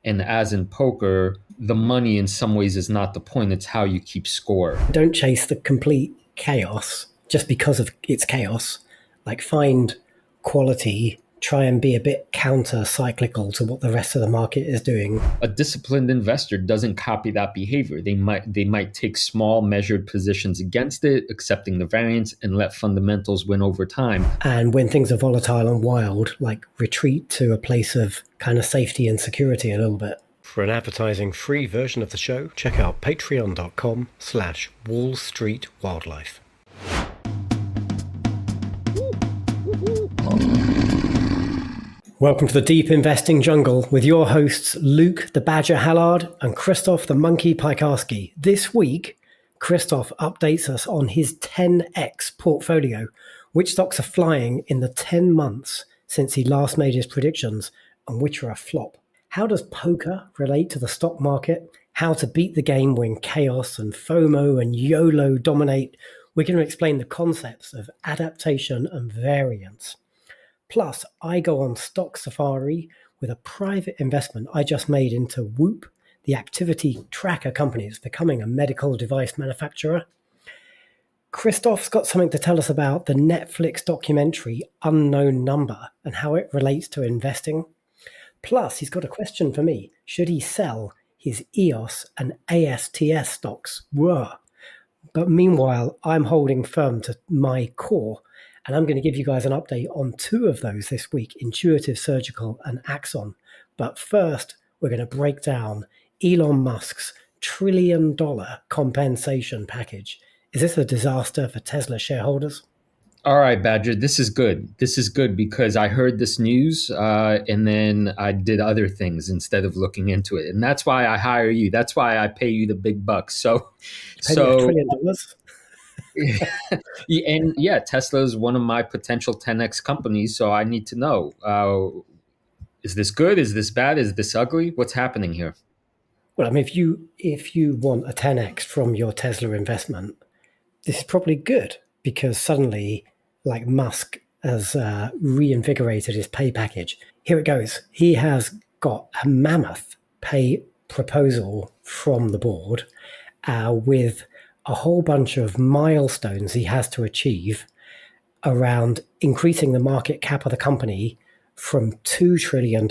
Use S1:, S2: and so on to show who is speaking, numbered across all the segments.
S1: And as in poker, the money in some ways is not the point. It's how you keep score.
S2: Don't chase the complete chaos just because of its chaos. Like, find quality, try and be a bit counter-cyclical to what the rest of the market is doing.
S1: A disciplined investor doesn't copy that behavior. They might take small measured positions against it, accepting the variance, and let fundamentals win over time.
S2: And when things are volatile and wild, like, retreat to a place of kind of safety and security a little bit.
S3: For an advertising-free version of the show, check out patreon.com/Wall Street Wildlife.
S2: Welcome to the Deep Investing Jungle with your hosts, Luke the Badger Hallard and Krzysztof the Monkey Piekarski. This week, Krzysztof updates us on his 10x portfolio, which stocks are flying in the 10 months since he last made his predictions and which are a flop. How does poker relate to the stock market? How to beat the game when chaos and FOMO and YOLO dominate? We're going to explain the concepts of adaptation and variance. Plus, I go on stock safari with a private investment I just made into Whoop, the activity tracker company that's becoming a medical device manufacturer. Krzysztof's got something to tell us about the Netflix documentary Unknown Number and how it relates to investing. Plus, he's got a question for me. Should he sell his EOS and ASTS stocks? Whoa. But meanwhile, I'm holding firm to my core, and I'm going to give you guys an update on two of those this week, Intuitive Surgical and Axon. But first, we're going to break down Elon Musk's $1 trillion compensation package. Is this a disaster for Tesla shareholders?
S1: All right, Badger, this is good. This is good because I heard this news and then I did other things instead of looking into it. And that's why I hire you. That's why I pay you the big bucks. So
S2: $1 trillion?
S1: And yeah, Tesla is one of my potential 10x companies. So I need to know, is this good? Is this bad? Is this ugly? What's happening here?
S2: Well, I mean, if you want a 10x from your Tesla investment, this is probably good because suddenly, like, Musk has reinvigorated his pay package. Here it goes. He has got a mammoth pay proposal from the board with a whole bunch of milestones he has to achieve around increasing the market cap of the company from $2 trillion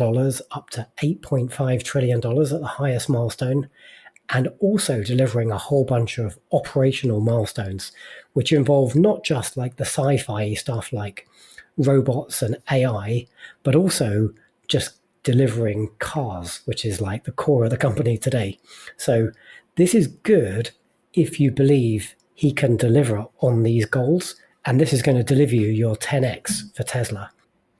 S2: up to $8.5 trillion at the highest milestone, and also delivering a whole bunch of operational milestones, which involve not just like the sci-fi stuff like robots and AI, but also just delivering cars, which is like the core of the company today. So this is good if you believe he can deliver on these goals, and this is going to deliver you your 10x for Tesla.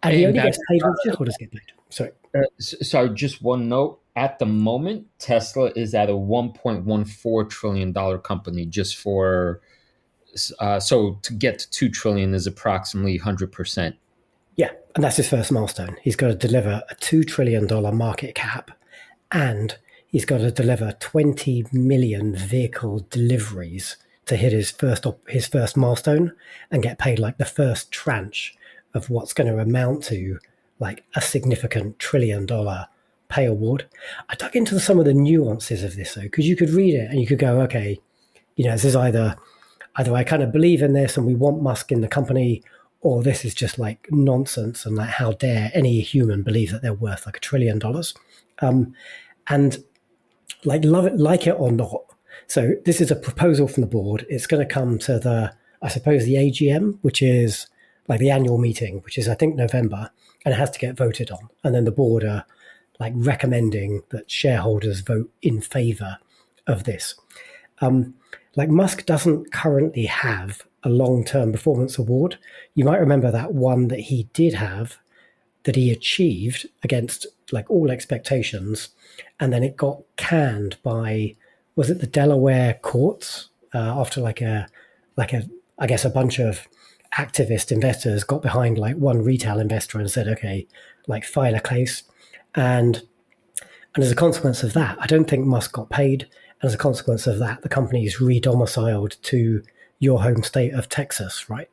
S2: And he only gets paid when shareholders get paid. Sorry.
S1: So just one note. At the moment, Tesla is at a $1.14 trillion company just for, so to get to $2 trillion is approximately 100%.
S2: Yeah, and that's his first milestone. He's got to deliver a $2 trillion market cap, and he's got to deliver 20 million vehicle deliveries to hit his first milestone and get paid like the first tranche of what's going to amount to like a significant $1 trillion pay award. I dug into some of the nuances of this though, because you could read it and you could go, okay, you know, this is either I kind of believe in this and we want Musk in the company, or this is just like nonsense and like how dare any human believe that they're worth like $1 trillion. And like, love it, like it or not. So this is a proposal from the board. It's going to come to the AGM, which is like the annual meeting, which is I think November, and it has to get voted on. And then the board are like recommending that shareholders vote in favor of this. Like Musk doesn't currently have a long-term performance award. You might remember that one that he did have that he achieved against like all expectations, and then it got canned by, was it the Delaware courts after I guess a bunch of activist investors got behind like one retail investor and said, okay, like file a case. And as a consequence of that, I don't think Musk got paid. And as a consequence of that, the company is re-domiciled to your home state of Texas, right?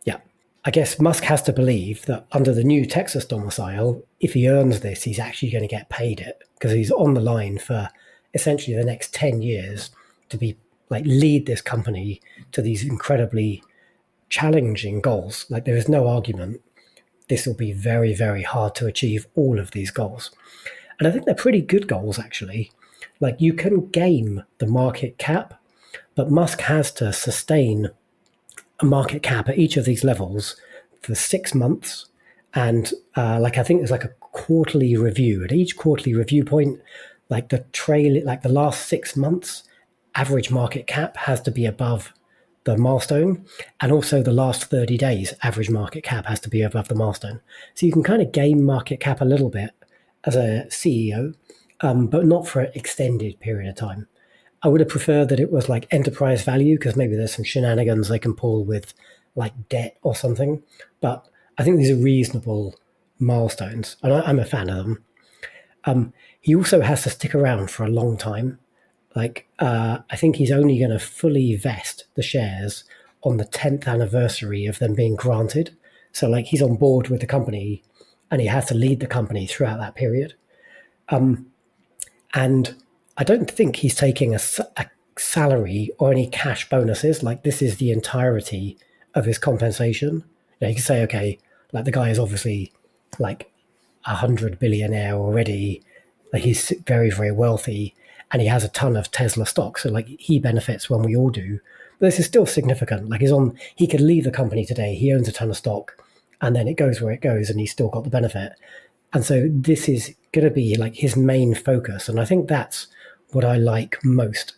S2: Yeah. I guess Musk has to believe that under the new Texas domicile, if he earns this, he's actually going to get paid it because he's on the line for essentially the next 10 years to be like lead this company to these incredibly challenging goals. Like there is no argument. This will be very, very hard to achieve all of these goals. And I think they're pretty good goals, actually. Like you can game the market cap, but Musk has to sustain a market cap at each of these levels for 6 months. And like I think there's like a quarterly review. At each quarterly review point, like the last 6 months, average market cap has to be above the milestone, and also the last 30 days average market cap has to be above the milestone. So you can kind of game market cap a little bit as a CEO, but not for an extended period of time. I would have preferred that it was like enterprise value because maybe there's some shenanigans they can pull with like debt or something. But I think these are reasonable milestones, and I'm a fan of them. He also has to stick around for a long time. Like, I think he's only going to fully vest the shares on the 10th anniversary of them being granted. So, like, he's on board with the company and he has to lead the company throughout that period. And I don't think he's taking a salary or any cash bonuses. Like, this is the entirety of his compensation. You can say, okay, like, the guy is obviously like 100 billionaire already. Like, he's very, very wealthy. And he has a ton of Tesla stock. So like he benefits when we all do. But this is still significant. Like he could leave the company today. He owns a ton of stock and then it goes where it goes and he's still got the benefit. And so this is going to be like his main focus. And I think that's what I like most.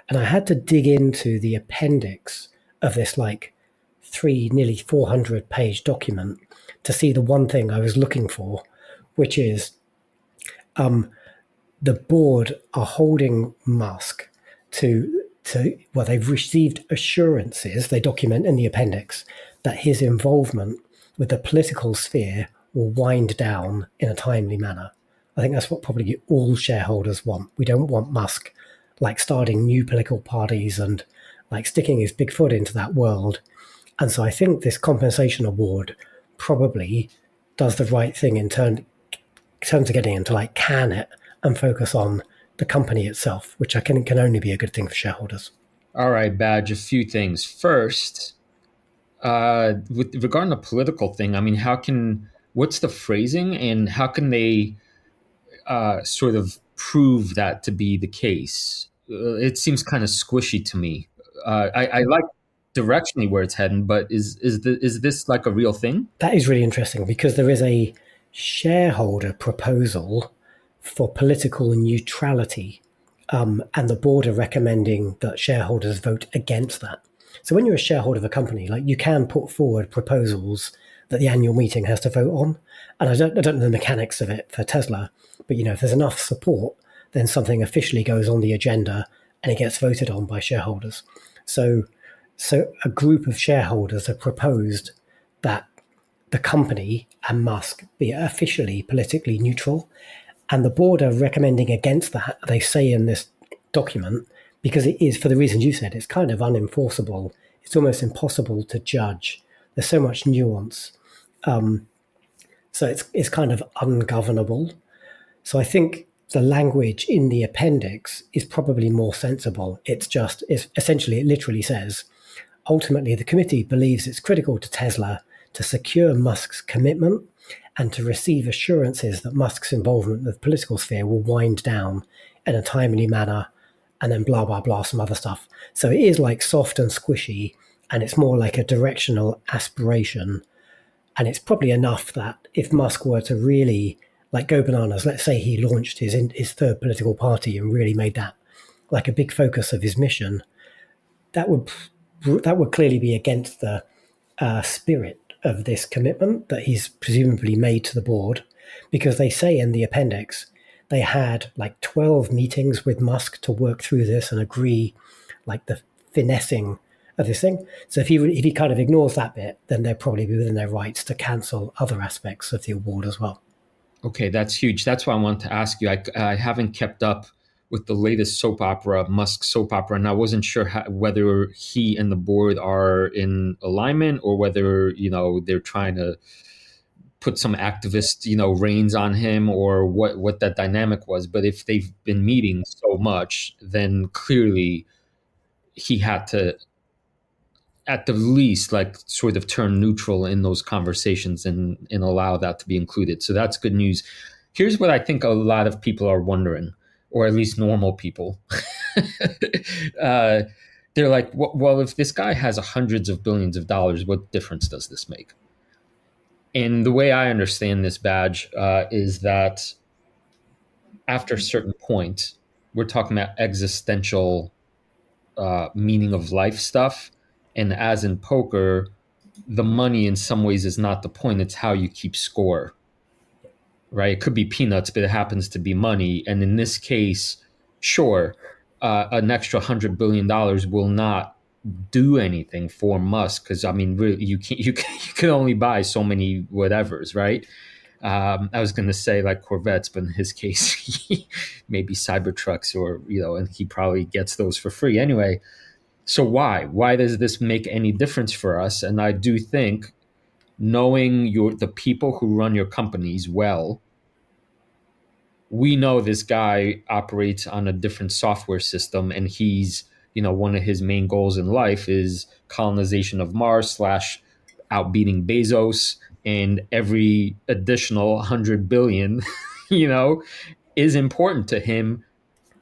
S2: And I had to dig into the appendix of this like nearly 400 page document to see the one thing I was looking for, which is, the board are holding Musk to well, they've received assurances, they document in the appendix, that his involvement with the political sphere will wind down in a timely manner. I think that's what probably all shareholders want. We don't want Musk like starting new political parties and like sticking his big foot into that world. And so I think this compensation award probably does the right thing in terms of getting him to like can it and focus on the company itself, which I can only be a good thing for shareholders.
S1: All right, Badge, a few things. First, with regarding the political thing, I mean, what's the phrasing and how can they sort of prove that to be the case? It seems kind of squishy to me. I like directionally where it's heading, but is this like a real thing?
S2: That is really interesting because there is a shareholder proposal for political neutrality, and the board are recommending that shareholders vote against that. So when you're a shareholder of a company, like you can put forward proposals that the annual meeting has to vote on. And I don't know the mechanics of it for Tesla, but if there's enough support, then something officially goes on the agenda and it gets voted on by shareholders. So a group of shareholders have proposed that the company and Musk be officially politically neutral. And the board are recommending against that, they say in this document, because it is, for the reasons you said, it's kind of unenforceable. It's almost impossible to judge. There's so much nuance. So it's kind of ungovernable. So I think the language in the appendix is probably more sensible. It's essentially, it literally says, ultimately, the committee believes it's critical to Tesla to secure Musk's commitment and to receive assurances that Musk's involvement with the political sphere will wind down in a timely manner, and then blah, blah, blah, some other stuff. So it is like soft and squishy, and it's more like a directional aspiration. And it's probably enough that if Musk were to really like go bananas, let's say he launched his third political party and really made that like a big focus of his mission, that would clearly be against the spirit of this commitment that he's presumably made to the board, because they say in the appendix they had like 12 meetings with Musk to work through this and agree like the finessing of this thing. So if he kind of ignores that bit, then they're probably within their rights to cancel other aspects of the award as well.
S1: Okay, that's huge. That's why I wanted to ask you. I haven't kept up with the latest soap opera, Musk soap opera, and I wasn't sure whether he and the board are in alignment or whether they're trying to put some activist reins on him or what that dynamic was. But if they've been meeting so much, then clearly he had to at the least like sort of turn neutral in those conversations and allow that to be included. So that's good news. Here's what I think a lot of people are wondering, or at least normal people. They're like, well, if this guy has hundreds of billions of dollars, what difference does this make? And the way I understand this badge is that after a certain point, we're talking about existential meaning of life stuff. And as in poker, the money in some ways is not the point. It's how you keep score, right? It could be peanuts, but it happens to be money. And in this case, sure, an extra $100 billion will not do anything for Musk because I mean, really, you can only buy so many whatevers, right? I was going to say like Corvettes, but in his case, maybe Cybertrucks or and he probably gets those for free anyway. So why does this make any difference for us? And I do think knowing the people who run your companies well, we know this guy operates on a different software system, and he's one of his main goals in life is colonization of Mars / outbeating Bezos, and every additional 100 billion is important to him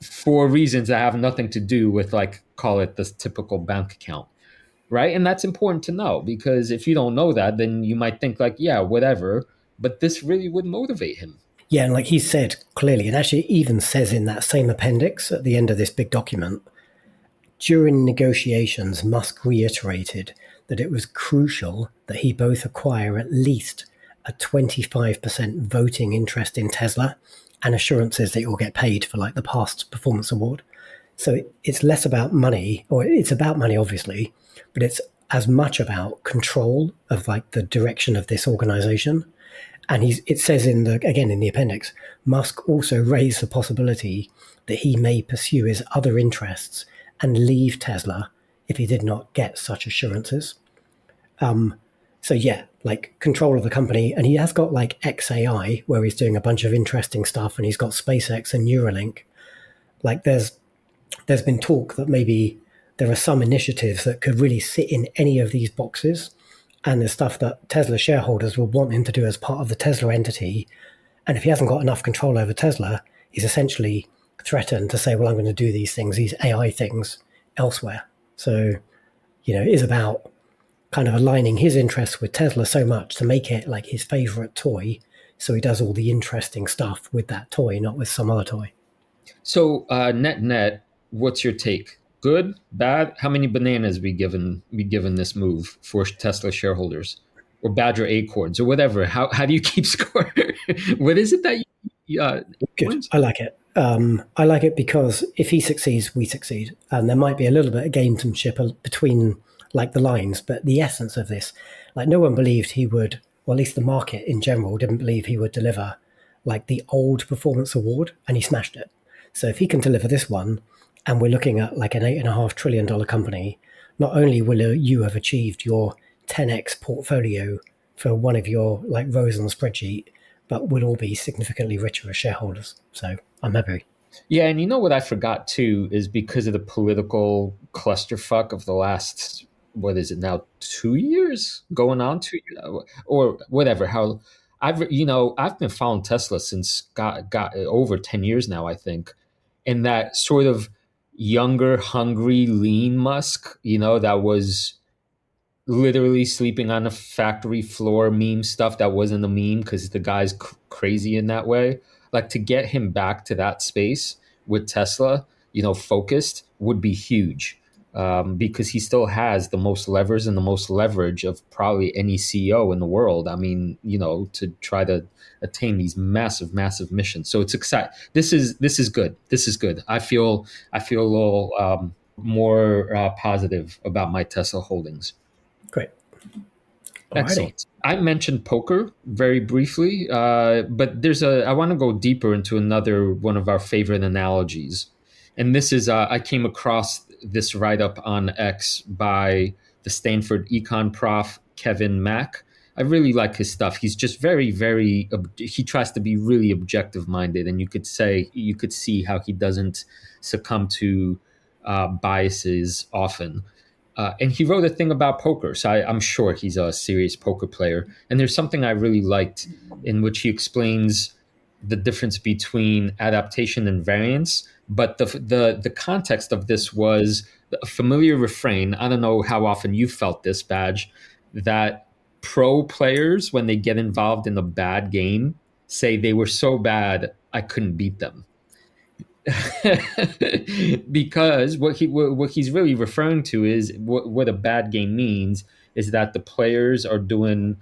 S1: for reasons that have nothing to do with like call it this typical bank account, right? And that's important to know because if you don't know that, then you might think like, yeah, whatever, but this really would motivate him.
S2: Yeah, and like he said clearly, and actually even says in that same appendix at the end of this big document, during negotiations, Musk reiterated that it was crucial that he both acquire at least a 25% voting interest in Tesla and assurances that it will get paid for like the past performance award. So it's less about money, or it's about money, obviously, but it's as much about control of like the direction of this organization. And it says in the appendix, Musk also raised the possibility that he may pursue his other interests and leave Tesla if he did not get such assurances. So yeah, like control of the company, and he has got like XAI where he's doing a bunch of interesting stuff, and he's got SpaceX and Neuralink. Like there's been talk that maybe there are some initiatives that could really sit in any of these boxes, and there's stuff that Tesla shareholders will want him to do as part of the Tesla entity. And if he hasn't got enough control over Tesla, he's essentially threatened to say, well, I'm going to do these things, these AI things elsewhere. So, it is about kind of aligning his interests with Tesla so much to make it like his favorite toy. So he does all the interesting stuff with that toy, not with some other toy.
S1: So net, what's your take? Good, bad? How many bananas we given this move for Tesla shareholders, or Badger acorns, or whatever? How do you keep score? What is it that you?
S2: Good. I like it. I like it because if he succeeds, we succeed, and there might be a little bit of gamesmanship between like the lines, but the essence of this, like no one believed he would, or at least the market in general didn't believe he would deliver like the old performance award, and he smashed it. So if he can deliver this one, and we're looking at like an $8.5 trillion company, not only will you have achieved your 10x portfolio for one of your like rows on the spreadsheet, but we'll all be significantly richer as shareholders. So I'm happy.
S1: Yeah, and you know what I forgot too is because of the political clusterfuck of the last, what is it now, 2 years going on 2 years or whatever. How I've been following Tesla since got over 10 years now, I think, and that sort of younger, hungry, lean Musk, that was literally sleeping on a factory floor meme stuff that wasn't a meme because the guy's crazy in that way. Like to get him back to that space with Tesla, focused would be huge because he still has the most levers and the most leverage of probably any CEO in the world. I mean, to try to attain these massive, massive missions. So it's exciting. This is good. This is good. I feel a little more positive about my Tesla holdings.
S2: Great.
S1: Excellent. I mentioned poker very briefly, but I want to go deeper into another one of our favorite analogies, And this is, I came across this write-up on X by the Stanford econ prof, Kevin Mack. I really like his stuff. He's just very, very, he tries to be really objective minded. And you could see how he doesn't succumb to biases often. And he wrote a thing about poker. So I'm sure he's a serious poker player. And there's something I really liked in which he explains the difference between adaptation and variance. But the context of this was a familiar refrain. I don't know how often you felt this, Badge, that pro players, when they get involved in a bad game, say they were so bad I couldn't beat them. Because what he's really referring to is what a bad game means is that the players are doing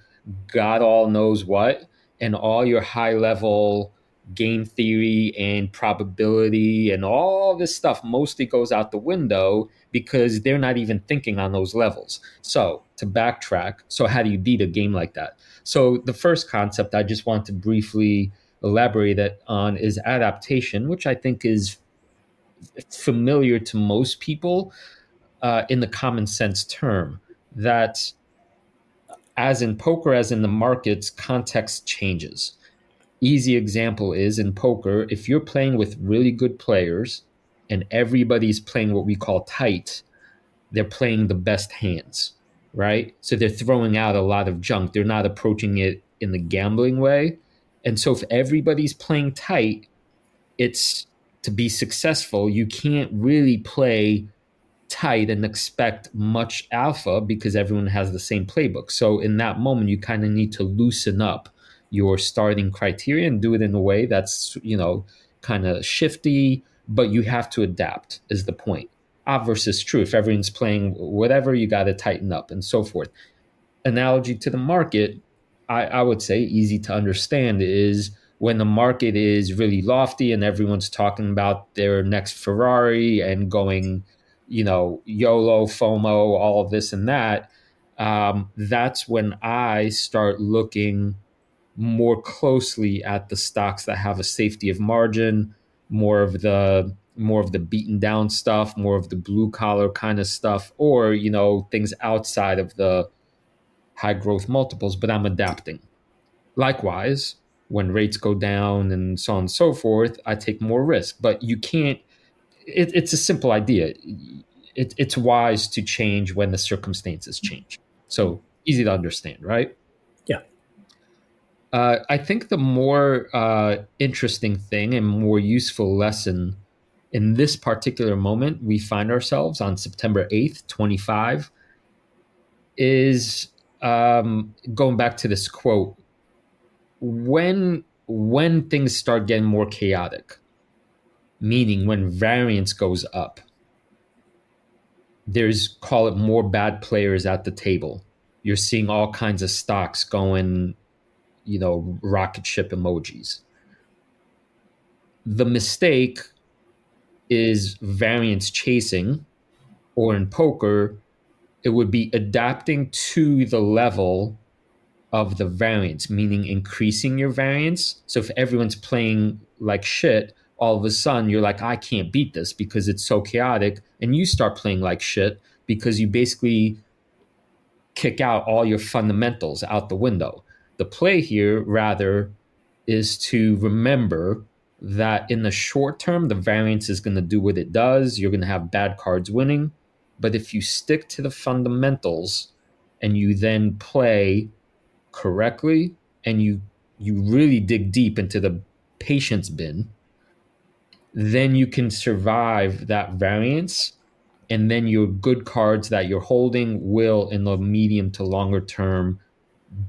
S1: God all knows what, and all your high level game theory and probability and all this stuff mostly goes out the window because they're not even thinking on those levels. So to backtrack, so how do you beat a game like that? So the first concept I just want to briefly elaborate on is adaptation, which I think is familiar to most people in the common sense term, that as in poker, as in the markets, context changes. Easy example is in poker, if you're playing with really good players and everybody's playing what we call tight, they're playing the best hands, right? So they're throwing out a lot of junk. They're not approaching it in the gambling way. And so if everybody's playing tight, it's to be successful, you can't really play tight and expect much alpha because everyone has the same playbook. So in that moment, you kind of need to loosen up your starting criteria and do it in a way that's, kind of shifty, but you have to adapt is the point. Obverse is true. If everyone's playing whatever, you got to tighten up and so forth. Analogy to the market, I would say easy to understand is when the market is really lofty and everyone's talking about their next Ferrari and going, YOLO, FOMO, all of this and that, that's when I start looking more closely at the stocks that have a safety of margin, more of the beaten down stuff, more of the blue collar kind of stuff, or things outside of the high growth multiples, but I'm adapting. Likewise, when rates go down and so on and so forth, I take more risk. But you can't, it's a simple idea. It's wise to change when the circumstances change. So easy to understand, right?
S2: Yeah.
S1: I think the more interesting thing and more useful lesson in this particular moment we find ourselves on September 8th, 25, is going back to this quote. When things start getting more chaotic, meaning when variance goes up, there's, call it, more bad players at the table. You're seeing all kinds of stocks going, rocket ship emojis. The mistake is variance chasing, or in poker, it would be adapting to the level of the variance, meaning increasing your variance. So if everyone's playing like shit, all of a sudden you're like, I can't beat this because it's so chaotic. And you start playing like shit because you basically kick out all your fundamentals out the window. The play here, rather, is to remember that in the short term, the variance is going to do what it does. You're going to have bad cards winning. But if you stick to the fundamentals and you then play correctly and you really dig deep into the patience bin, then you can survive that variance, and then your good cards that you're holding will, in the medium to longer term,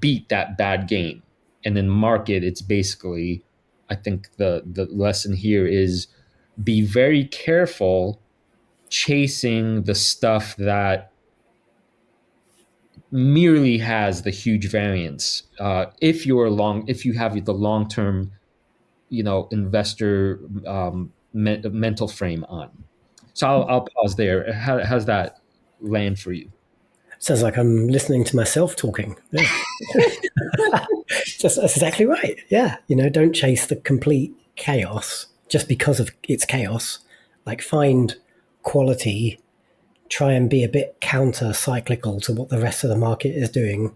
S1: beat that bad game. And in market, it's basically, I think the lesson here is be very careful chasing the stuff that merely has the huge variance. If you have the long-term, investor mental frame on. So I'll pause there. How's that land for you?
S2: Sounds like I'm listening to myself talking. Yeah. That's exactly right. Yeah. Don't chase the complete chaos just because of its chaos. like find quality, try and be a bit counter cyclical to what the rest of the market is doing.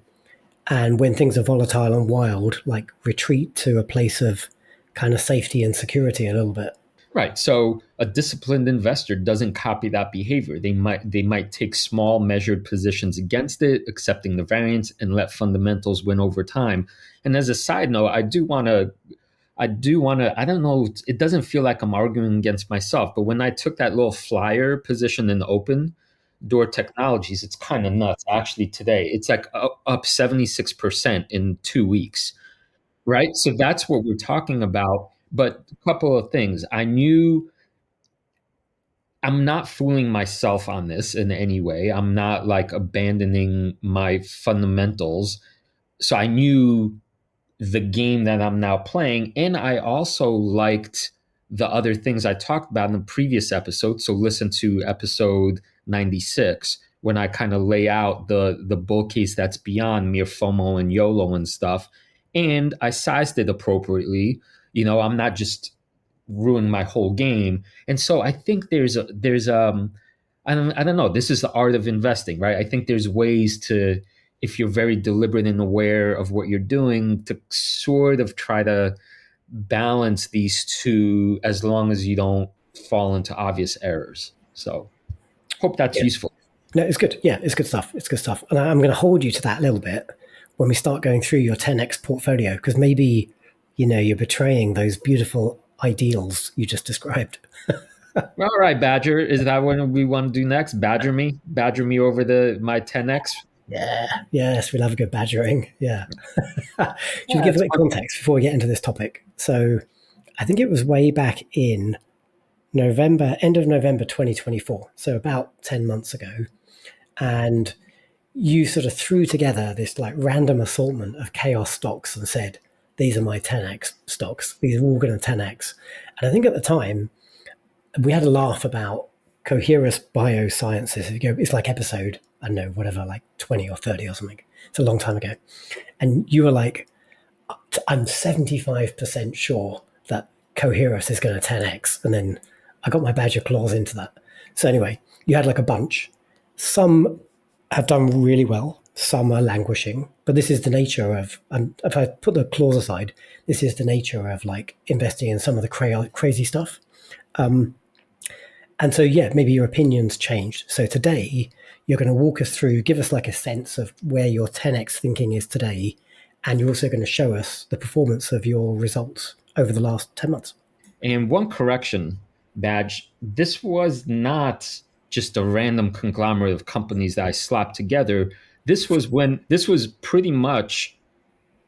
S2: And when things are volatile and wild, like retreat to a place of kind of safety and security a little bit.
S1: Right. So a disciplined investor doesn't copy that behavior. They might take small measured positions against it, accepting the variance and let fundamentals win over time. And as a side note, I don't know, it doesn't feel like I'm arguing against myself, but when I took that little flyer position in open door technologies, it's kind of nuts. Actually, today, it's like up 76% in 2 weeks, right? So that's what we're talking about. But a couple of things. I knew I'm not fooling myself on this in any way. I'm not like abandoning my fundamentals. So I knew the game that I'm now playing. And I also liked the other things I talked about in the previous episode. So listen to episode 96 when I kind of lay out the bull case that's beyond mere FOMO and YOLO and stuff. And I sized it appropriately. I'm not just ruining my whole game. And so I think I don't know. This is the art of investing, right? I think there's ways to, if you're very deliberate and aware of what you're doing, to sort of try to balance these two as long as you don't fall into obvious errors. So hope that's
S2: Yeah.
S1: useful.
S2: No, it's good. Yeah, it's good stuff. It's good stuff. And I'm going to hold you to that a little bit when we start going through your 10x portfolio, because maybe, you're betraying those beautiful ideals you just described.
S1: All right, Badger. Is that what we want to do next? Badger me over my 10x.
S2: Yeah. Yes, we love a good badgering. Yeah. Should we give a
S1: That's
S2: bit of context before we get into this topic? So I think it was way back in end of November 2024. So about 10 months ago. And you sort of threw together this like random assortment of chaos stocks and said, these are my 10x stocks. These are all going to 10x. And I think at the time, we had a laugh about Coherus Biosciences. If you go, it's like episode, I don't know, whatever, like 20 or 30 or something. It's a long time ago. And you were like, I'm 75% sure that Coherus is going to 10x. And then I got my badger claws into that. So anyway, you had like a bunch. Some have done really well. Some are languishing. But this is the nature of, and if I put the claws aside, this is the nature of like investing in some of the crazy stuff. And so, yeah, maybe your opinion's changed. So today, you're going to walk us through, give us like a sense of where your 10x thinking is today. And you're also going to show us the performance of your results over the last 10 months.
S1: And one correction, Badge, this was not just a random conglomerate of companies that I slapped together. This was pretty much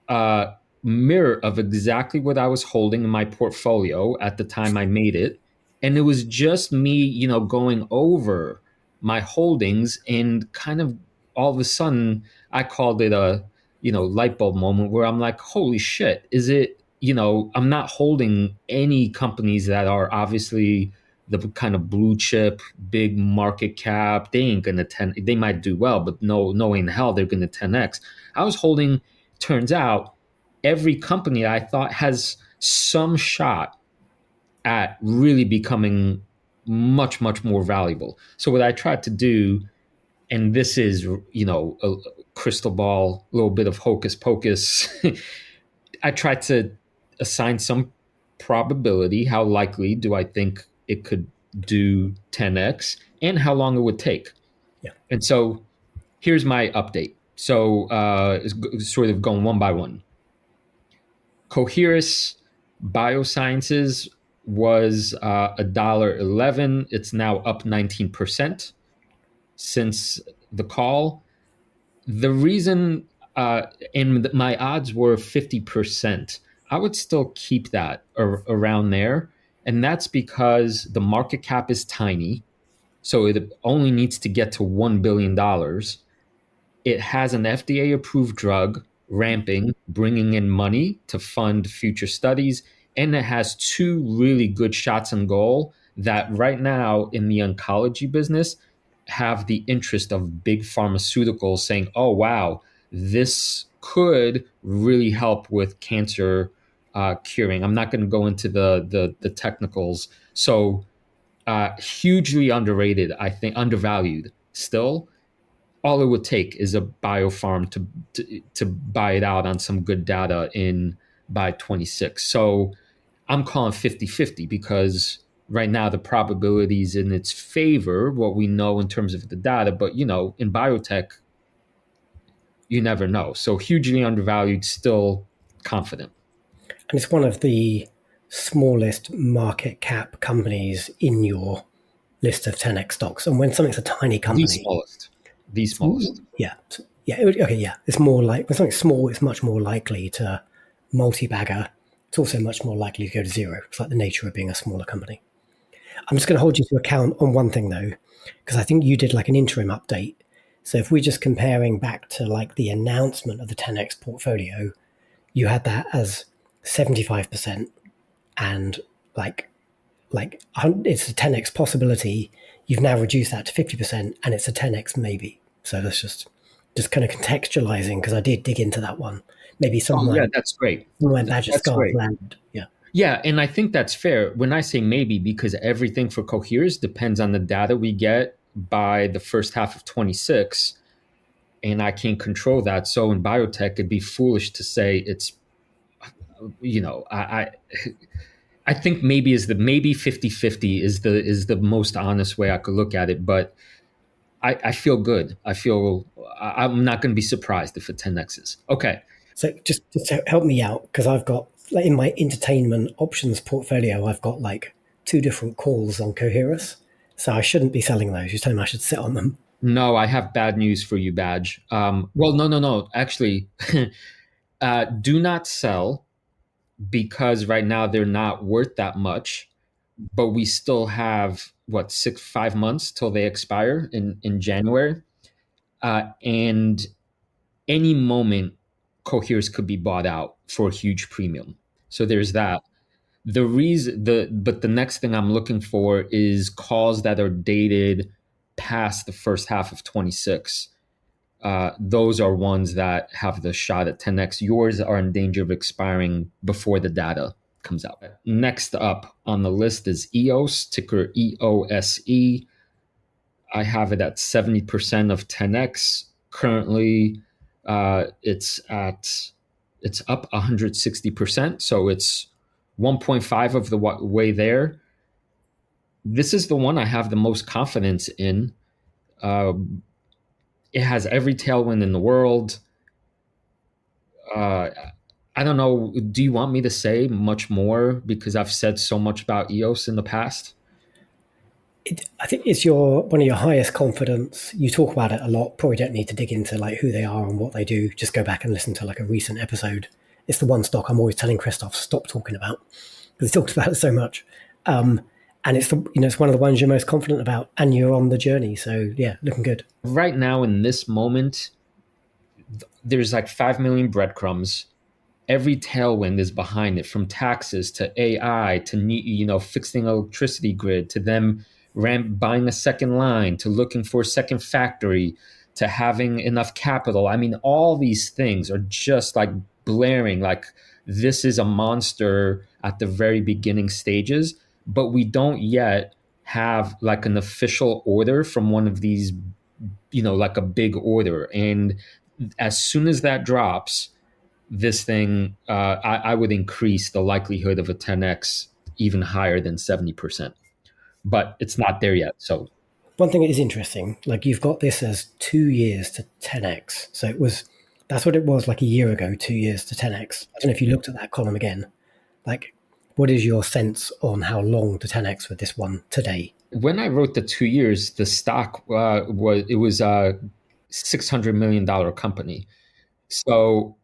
S1: a mirror of exactly what I was holding in my portfolio at the time I made it. And it was just me, going over my holdings, and kind of all of a sudden I called it a, light bulb moment where I'm like, holy shit, is it, I'm not holding any companies that are obviously the kind of blue chip, big market cap. They ain't gonna they might do well, but no way in hell they're gonna 10x. I was holding, turns out, every company I thought has some shot at really becoming much, much more valuable. So what I tried to do, and this is, a crystal ball, a little bit of hocus pocus, I tried to assign some probability. How likely do I think it could do 10x, and how long it would take?
S2: Yeah.
S1: And so here's my update. So it's sort of going one by one. Coherus Biosciences was $1.11. It's now up 19% since the call. The reason, and my odds were 50%. I would still keep that around there. And that's because the market cap is tiny. So it only needs to get to $1 billion. It has an FDA approved drug ramping, bringing in money to fund future studies. And it has two really good shots on goal that right now in the oncology business have the interest of big pharmaceuticals saying, oh, wow, this could really help with cancer curing. I'm not going to go into the technicals. So Hugely underrated, I think, undervalued still. All it would take is a biofarm to buy it out on some good data in by 26. So I'm calling 50-50 because right now the probability is in its favor, what we know in terms of the data. But, in biotech, you never know. So hugely undervalued, still confident.
S2: And it's one of the smallest market cap companies in your list of 10x stocks. And when something's a tiny company,
S1: The smallest.
S2: yeah, okay, yeah, it's more like when something's small, it's much more likely to multi-bagger. It's also much more likely to go to zero. It's like the nature of being a smaller company. I'm just going to hold you to account on one thing though, because I think you did like an interim update. So if we're just comparing back to like the announcement of the 10x portfolio, you had that as 75% and it's a 10x possibility. You've now reduced that to 50% and it's a 10x maybe. So that's just kind of contextualizing, because I did dig into that one. Maybe
S1: That's great.
S2: Badger Scarf landed. Yeah.
S1: Yeah, and I think that's fair when I say maybe, because everything for Cohere's depends on the data we get by the first half of 26, and I can't control that. So in biotech, it'd be foolish to say it's, I think maybe 50-50 is the most honest way I could look at it. But I feel good. I'm not going to be surprised if it 10x's. Okay.
S2: So just to help me out, because I've got like in my entertainment options portfolio, I've got like 2 different calls on Coherus. So I shouldn't be selling those. You're telling me I should sit on them.
S1: No, I have bad news for you, Badge. Well, no. Actually, do not sell, because right now they're not worth that much. But we still have 5 months till they expire in January, and any moment Cohere's could be bought out for a huge premium. So there's that. But the next thing I'm looking for is calls that are dated past the first half of 26. Those are ones that have the shot at 10x. Yours are in danger of expiring before the data comes out. Next up on the list is EOS, ticker EOSE. I have it at 70% of 10x. Currently, it's up 160%. So it's 1.5 of the way there. This is the one I have the most confidence in. It has every tailwind in the world. I don't know. Do you want me to say much more? Because I've said so much about EOS in the past.
S2: I think it's one of your highest confidence. You talk about it a lot. Probably don't need to dig into like who they are and what they do. Just go back and listen to like a recent episode. It's the one stock I'm always telling Krzysztof stop talking about, because he talks about it so much. And it's it's one of the ones you're most confident about, and you're on the journey. So yeah, looking good.
S1: Right now in this moment, there's like 5 million breadcrumbs. Every tailwind is behind it, from taxes to AI to fixing electricity grid, to them buying a second line, to looking for a second factory, to having enough capital. I mean, all these things are just like blaring like this is a monster at the very beginning stages, but we don't yet have like an official order from one of these, like a big order. And as soon as that drops, this thing, I would increase the likelihood of a 10x even higher than 70%. But it's not there yet. So
S2: one thing that is interesting, like you've got this as 2 years to 10x. So that's what it was like a year ago, 2 years to 10x. I don't know if you looked at that column again. Like, what is your sense on how long to 10x with this one today?
S1: When I wrote the 2 years, the stock was a $600 million company. So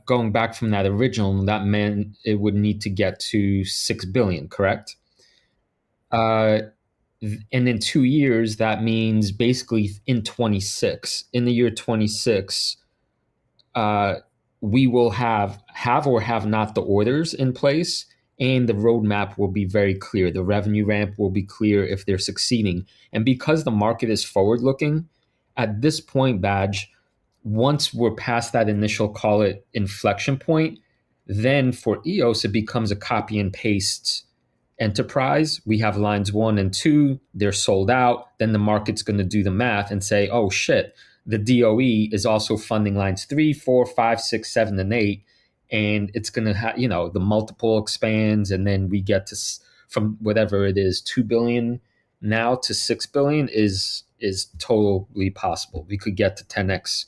S1: going back from that original, that meant it would need to get to 6 billion, correct? And in 2 years, that means basically in 26, in the year 26, we will have or have not the orders in place, and the roadmap will be very clear. The revenue ramp will be clear if they're succeeding. And because the market is forward looking, at this point, Badge, once we're past that initial, call it inflection point, then for EOS, it becomes a copy and paste enterprise. We have lines 1 and 2, they're sold out. Then the market's going to do the math and say, oh shit, the DOE is also funding lines 3, 4, 5, 6, 7, and 8. And it's going to have, the multiple expands. And then we get to, from whatever it is, 2 billion now to 6 billion is totally possible. We could get to 10x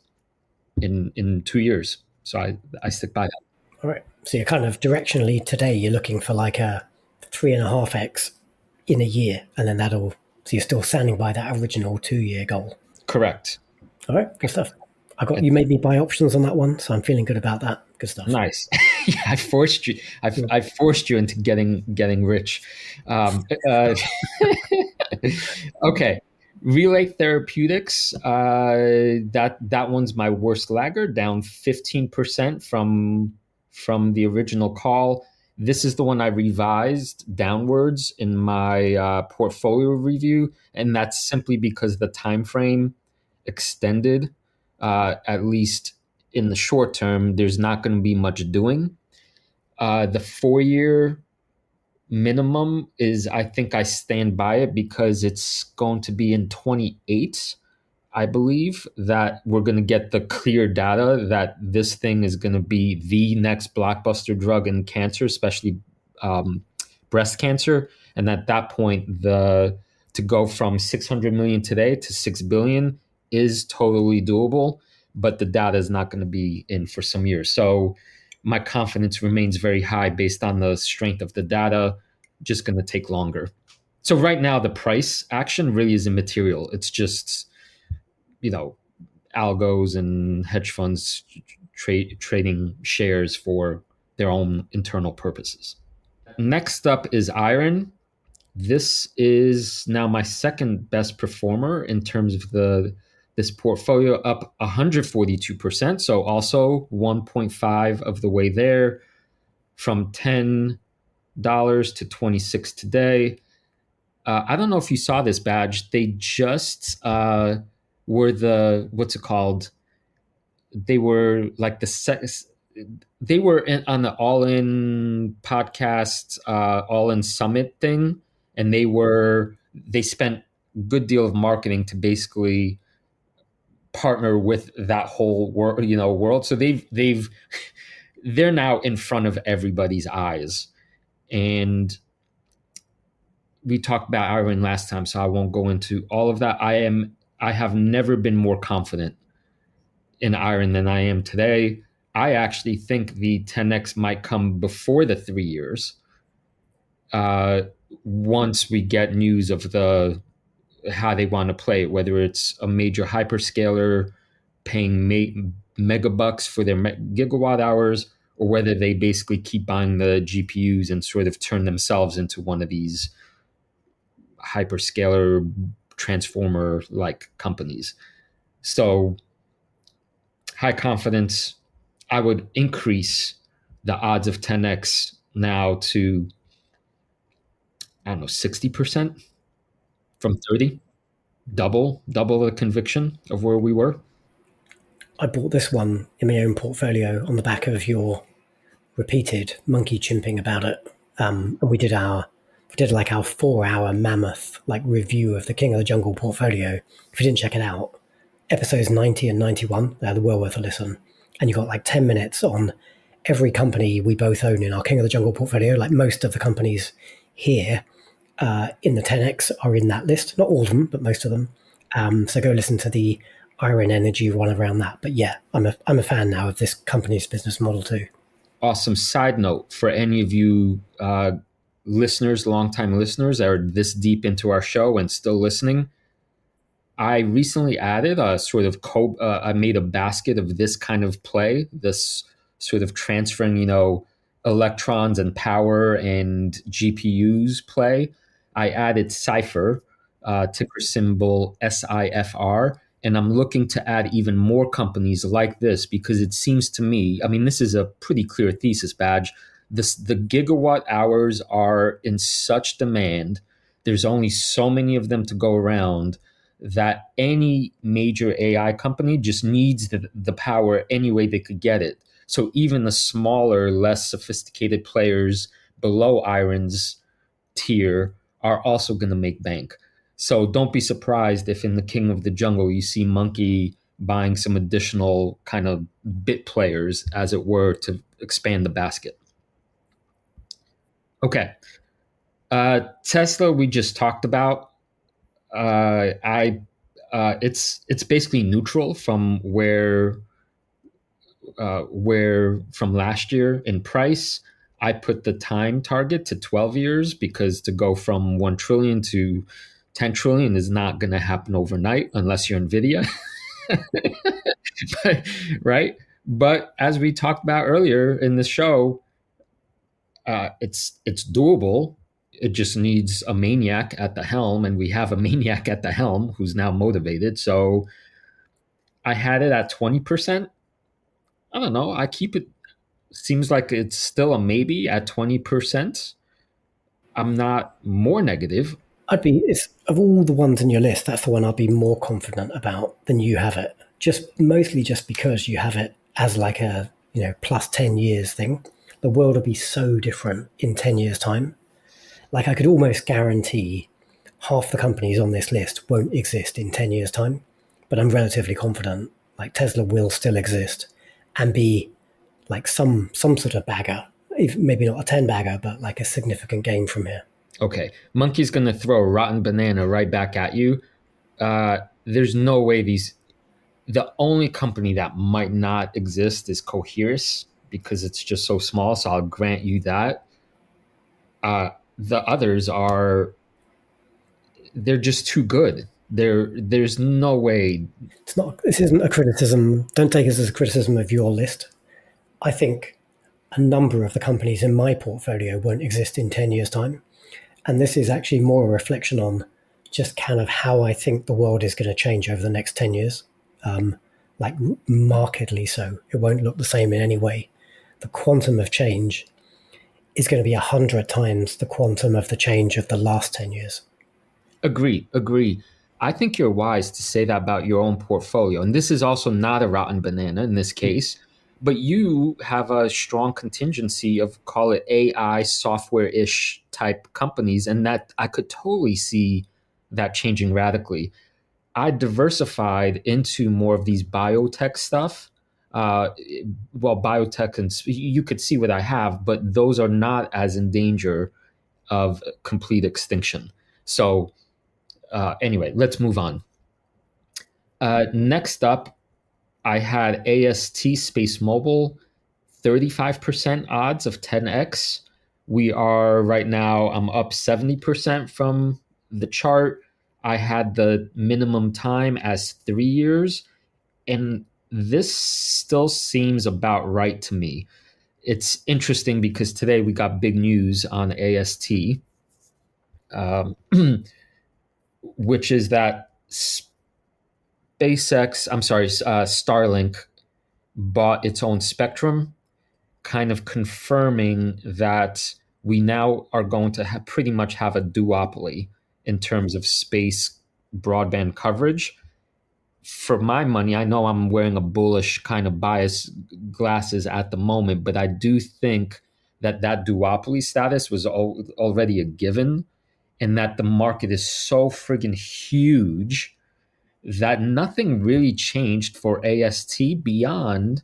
S1: in 2 years. So I stick by that.
S2: All right. So you're kind of directionally today, you're looking for like a 3.5x in a year. And then so you're still standing by that original 2-year goal.
S1: Correct.
S2: All right. Good stuff. You made me buy options on that one. So I'm feeling good about that. Good stuff.
S1: Nice. Yeah, I forced you. I forced you into getting rich. Okay. Relay Therapeutics. That one's my worst laggard, down 15% from the original call. This is the one I revised downwards in my portfolio review, and that's simply because the time frame extended. At least in the short term, there's not going to be much doing. The 4-year minimum is, I think I stand by it because it's going to be in 28. I believe that we're going to get the clear data that this thing is going to be the next blockbuster drug in cancer, especially breast cancer. And at that point, to go from 600 million today to 6 billion is totally doable, but the data is not going to be in for some years. So my confidence remains very high based on the strength of the data, just going to take longer. So right now, the price action really is immaterial. It's just, algos and hedge funds trading shares for their own internal purposes. Next up is iron. This is now my second best performer in terms of this portfolio, up 142%. So also 1.5 of the way there, from $10 to 26 today. I don't know if you saw this badge. They just were what's it called? They were like they were on the All In podcast, All In Summit thing, and they spent a good deal of marketing to basically partner with that whole world. So they're now in front of everybody's eyes. And we talked about iron last time, so I won't go into all of that. I have never been more confident in iron than I am today. I actually think the 10x might come before the 3 years. Once we get news of how they want to play it, whether it's a major hyperscaler paying megabucks for their gigawatt hours, or whether they basically keep buying the GPUs and sort of turn themselves into one of these hyperscaler transformer-like companies. So high confidence. I would increase the odds of 10x now to, 60% from 30. Double the conviction of where we were.
S2: I bought this one in my own portfolio on the back of your repeated monkey chimping about it. And we did our 4-hour mammoth review of the King of the Jungle portfolio. If you didn't check it out, episodes 90 and 91, they're well worth a listen. And you got 10 minutes on every company we both own in our King of the Jungle portfolio. Like most of the companies here in the 10X are in that list. Not all of them, but most of them. So go listen to the Iron Energy one around that. But yeah, I'm a fan now of this company's business model too.
S1: Awesome. Side note for any of you listeners, longtime listeners that are this deep into our show and still listening, I recently added a sort of I made a basket of this kind of play, this sort of transferring, electrons and power and GPUs play. I added Cypher, ticker symbol SIFR, and I'm looking to add even more companies like this because it seems to me, this is a pretty clear thesis badge. The gigawatt hours are in such demand. There's only so many of them to go around that any major AI company just needs the power any way they could get it. So even the smaller, less sophisticated players below Irons tier are also going to make bank. So don't be surprised if in the King of the Jungle you see Monkey buying some additional kind of bit players, as it were, to expand the basket. Okay. Tesla, we just talked about. It's basically neutral from where from last year in price. I put the time target to 12 years because to go from 1 trillion to 10 trillion is not going to happen overnight unless you're NVIDIA. Right? But as we talked about earlier in the show, it's doable. It just needs a maniac at the helm, and we have a maniac at the helm who's now motivated. So I had it at 20%. I don't know. I keep it. Seems like it's still a maybe at 20%. I'm not more negative.
S2: Of all the ones in your list, that's the one I'd be more confident about than you have it. Mostly just because you have it as like a, plus 10 years thing. The world will be so different in 10 years' time. Like I could almost guarantee half the companies on this list won't exist in 10 years' time, but I'm relatively confident like Tesla will still exist and be like some sort of bagger, maybe not a 10 bagger, but like a significant gain from here.
S1: Okay. Monkey's going to throw a rotten banana right back at you. There's no way the only company that might not exist is Coherus because it's just so small. So I'll grant you that. The others they're just too good. There's no way.
S2: This isn't a criticism. Don't take this as a criticism of your list. I think a number of the companies in my portfolio won't exist in 10 years' time. And this is actually more a reflection on just kind of how I think the world is going to change over the next 10 years. Like markedly so. It won't look the same in any way. The quantum of change is going to be 100 times the quantum of the change of the last 10 years.
S1: Agree. I think you're wise to say that about your own portfolio. And this is also not a rotten banana in this case, but you have a strong contingency of, call it AI software-ish type companies. And that I could totally see that changing radically. I diversified into more of these biotech stuff. Biotech, and you could see what I have, but those are not as in danger of complete extinction. So anyway, let's move on. Next up, I had AST SpaceMobile, 35% odds of 10x. We are right now, I'm up 70% from the chart. I had the minimum time as 3 years, and this still seems about right to me. It's interesting because today we got big news on AST, which is that Starlink bought its own spectrum, kind of confirming that we now are going to pretty much have a duopoly in terms of space broadband coverage. For my money, I know I'm wearing a bullish kind of bias glasses at the moment, but I do think that duopoly status was already a given, and that the market is so friggin' huge that nothing really changed for AST beyond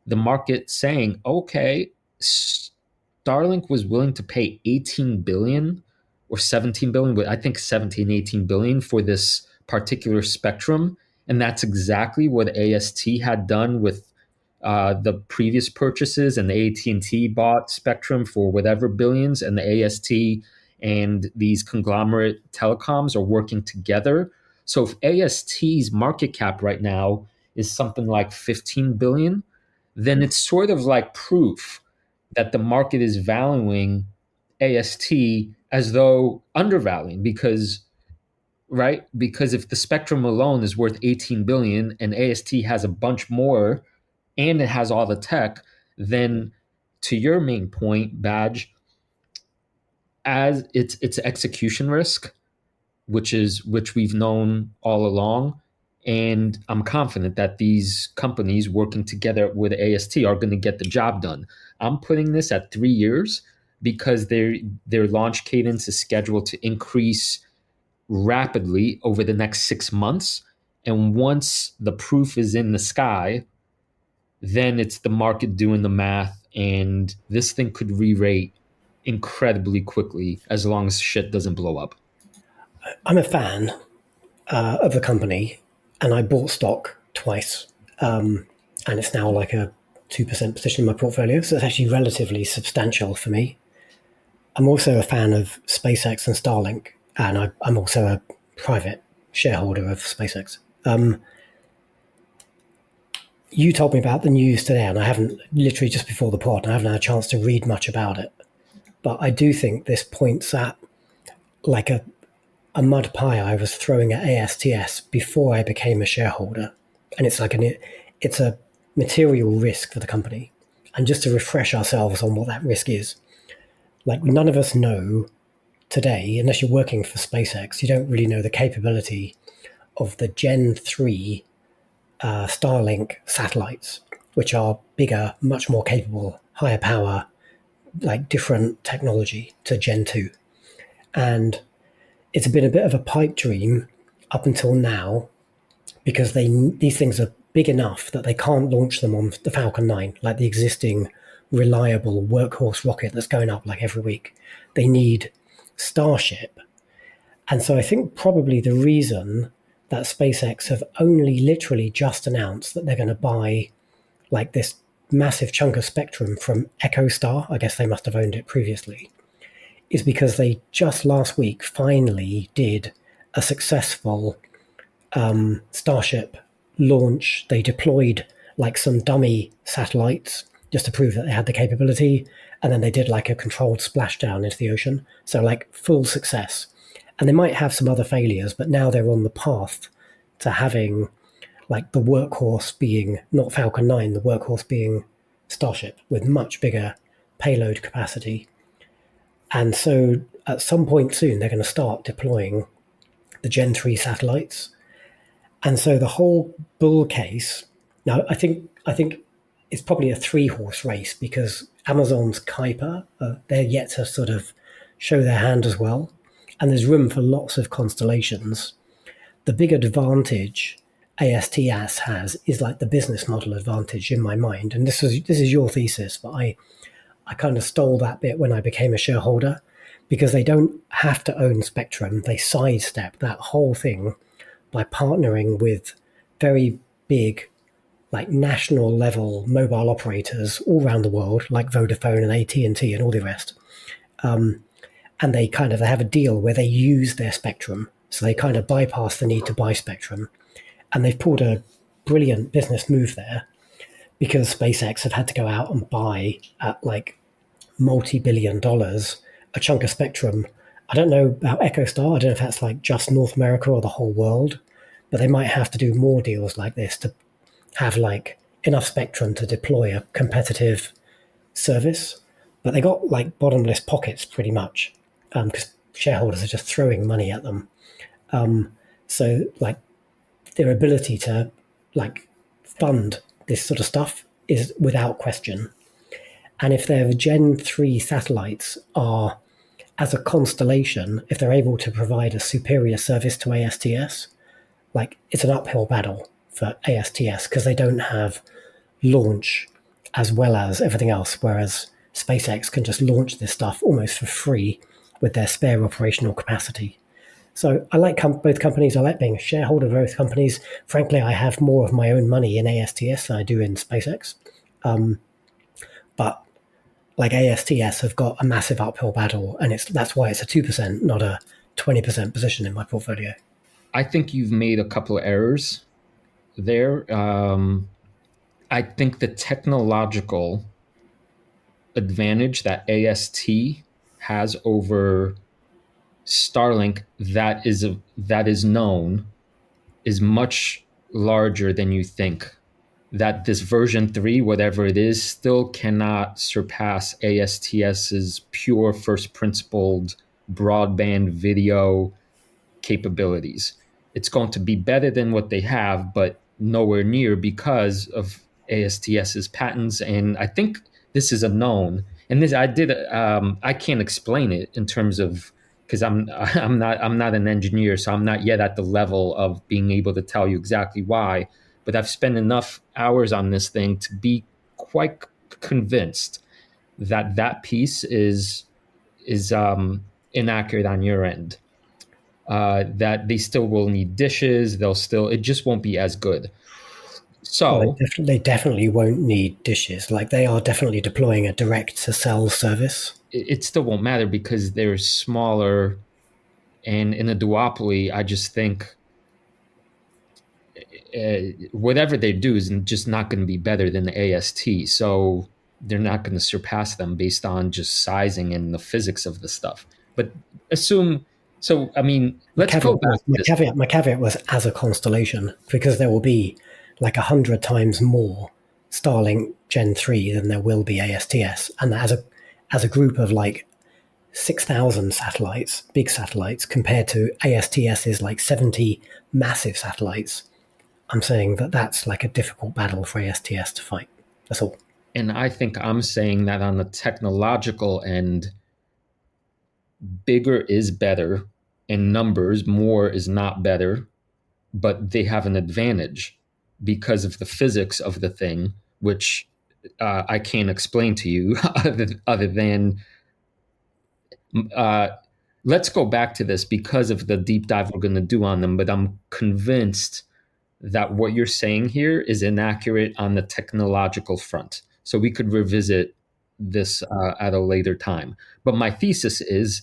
S1: the market saying, okay, Starlink was willing to pay 18 billion or 17 billion, but I think 17, 18 billion for this particular spectrum. And that's exactly what AST had done with the previous purchases, and the AT&T bought spectrum for whatever billions, and the AST and these conglomerate telecoms are working together. So if AST's market cap right now is something like 15 billion, then it's sort of like proof that the market is valuing AST as though undervaluing, because if the spectrum alone is worth 18 billion and AST has a bunch more and it has all the tech, then to your main point, Badge, as it's execution risk, which we've known all along. And I'm confident that these companies working together with AST are going to get the job done. I'm putting this at 3 years. because their launch cadence is scheduled to increase rapidly over the next 6 months. And once the proof is in the sky, then it's the market doing the math, and this thing could re-rate incredibly quickly as long as shit doesn't blow up.
S2: I'm a fan of the company, and I bought stock twice, and it's now like a 2% position in my portfolio, so it's actually relatively substantial for me. I'm also a fan of SpaceX and Starlink, and I'm also a private shareholder of SpaceX. You told me about the news today, and I haven't, literally just before the pod, and I haven't had a chance to read much about it. But I do think this points at like a mud pie I was throwing at ASTS before I became a shareholder. And it's like it's a material risk for the company. And just to refresh ourselves on what that risk is, like none of us know today, unless you're working for SpaceX, you don't really know the capability of the Gen 3 Starlink satellites, which are bigger, much more capable, higher power, like different technology to Gen 2. And it's been a bit of a pipe dream up until now, because these things are big enough that they can't launch them on the Falcon 9, like the existing reliable workhorse rocket that's going up like every week. They need Starship. And so I think probably the reason that SpaceX have only literally just announced that they're going to buy like this massive chunk of spectrum from EchoStar, I guess they must have owned it previously, is because they just last week finally did a successful Starship launch. They deployed like some dummy satellites just to prove that they had the capability, and then they did like a controlled splashdown into the ocean. So like full success. And they might have some other failures, but now they're on the path to having like the workhorse being not Falcon 9, the workhorse being Starship with much bigger payload capacity. And so at some point soon, they're going to start deploying the Gen 3 satellites. And so the whole bull case, now I think it's probably a 3-horse race, because Amazon's Kuiper, they're yet to sort of show their hand as well. And there's room for lots of constellations. The big advantage ASTS has is like the business model advantage in my mind. And this is your thesis, but I kind of stole that bit when I became a shareholder, because they don't have to own spectrum. They sidestep that whole thing by partnering with very big, like national level mobile operators all around the world, like Vodafone and AT&T and all the rest. And they have a deal where they use their spectrum. So they kind of bypass the need to buy spectrum. And they've pulled a brilliant business move there, because SpaceX have had to go out and buy at like multi-billion dollars a chunk of spectrum. I don't know about EchoStar. I don't know if that's like just North America or the whole world, but they might have to do more deals like this to have like enough spectrum to deploy a competitive service. But they got like bottomless pockets pretty much, because shareholders are just throwing money at them. So like their ability to like fund this sort of stuff is without question. And if their Gen 3 satellites are, as a constellation, if they're able to provide a superior service to ASTS, like it's an uphill battle for ASTS, because they don't have launch as well as everything else, whereas SpaceX can just launch this stuff almost for free with their spare operational capacity. So I like both companies. I like being a shareholder of both companies. Frankly, I have more of my own money in ASTS than I do in SpaceX. But like ASTS have got a massive uphill battle, and that's why it's a 2%, not a 20% position in my portfolio.
S1: I think you've made a couple of errors there. I think the technological advantage that AST has over Starlink that is known is much larger than you think. That this version 3, whatever it is, still cannot surpass ASTS's pure first principled broadband video capabilities. It's going to be better than what they have, but nowhere near, because of ASTS's patents. And I think this is a known. and this I did. I can't explain it in terms of, because I'm not an engineer, so I'm not yet at the level of being able to tell you exactly why. But I've spent enough hours on this thing to be quite convinced that that piece is inaccurate on your end. That they still will need dishes. It just won't be as good.
S2: Well,
S1: So
S2: they definitely won't need dishes. Like they are definitely deploying a direct to cell service.
S1: it still won't matter because they're smaller. And in a duopoly, I just think whatever they do is just not going to be better than the AST. So they're not going to surpass them based on just sizing and the physics of the stuff. But assume so. I mean, let's go back to this.
S2: My caveat was as a constellation, because there will be like 100 times more Starlink Gen 3 than there will be ASTS, and as a group of like 6,000 satellites, big satellites, compared to ASTS's like 70 massive satellites. I'm saying that that's like a difficult battle for ASTS to fight. That's all.
S1: And I think I'm saying that on the technological end, bigger is better, and numbers more is not better, but they have an advantage because of the physics of the thing, which I can't explain to you other than let's go back to this because of the deep dive we're going to do on them. But I'm convinced that what you're saying here is inaccurate on the technological front. So we could revisit this at a later time. But my thesis is,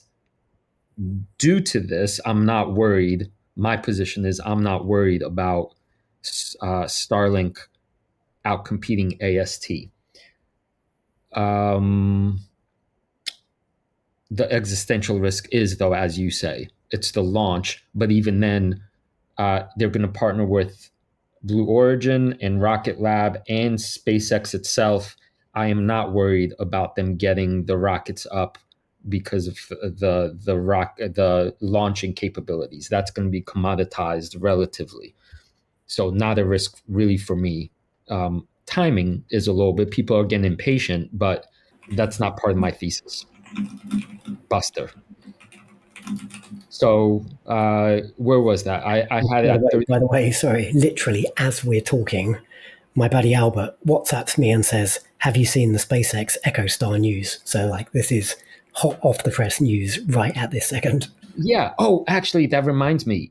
S1: due to this, I'm not worried. My position is I'm not worried about Starlink outcompeting AST. The existential risk is, though, as you say, it's the launch. But even then, they're going to partner with Blue Origin and Rocket Lab and SpaceX itself. I am not worried about them getting the rockets up because of the launching capabilities. That's going to be commoditized relatively. So not a risk really for me. Timing is a little bit. People are getting impatient, but that's not part of my thesis. Buster. So where was that? I had it.
S2: By the way, sorry, literally as we're talking, my buddy Albert WhatsApps me and says, "Have you seen the SpaceX EchoStar news?" So like this is hot off the press news right at this second.
S1: Yeah. Oh, actually, that reminds me.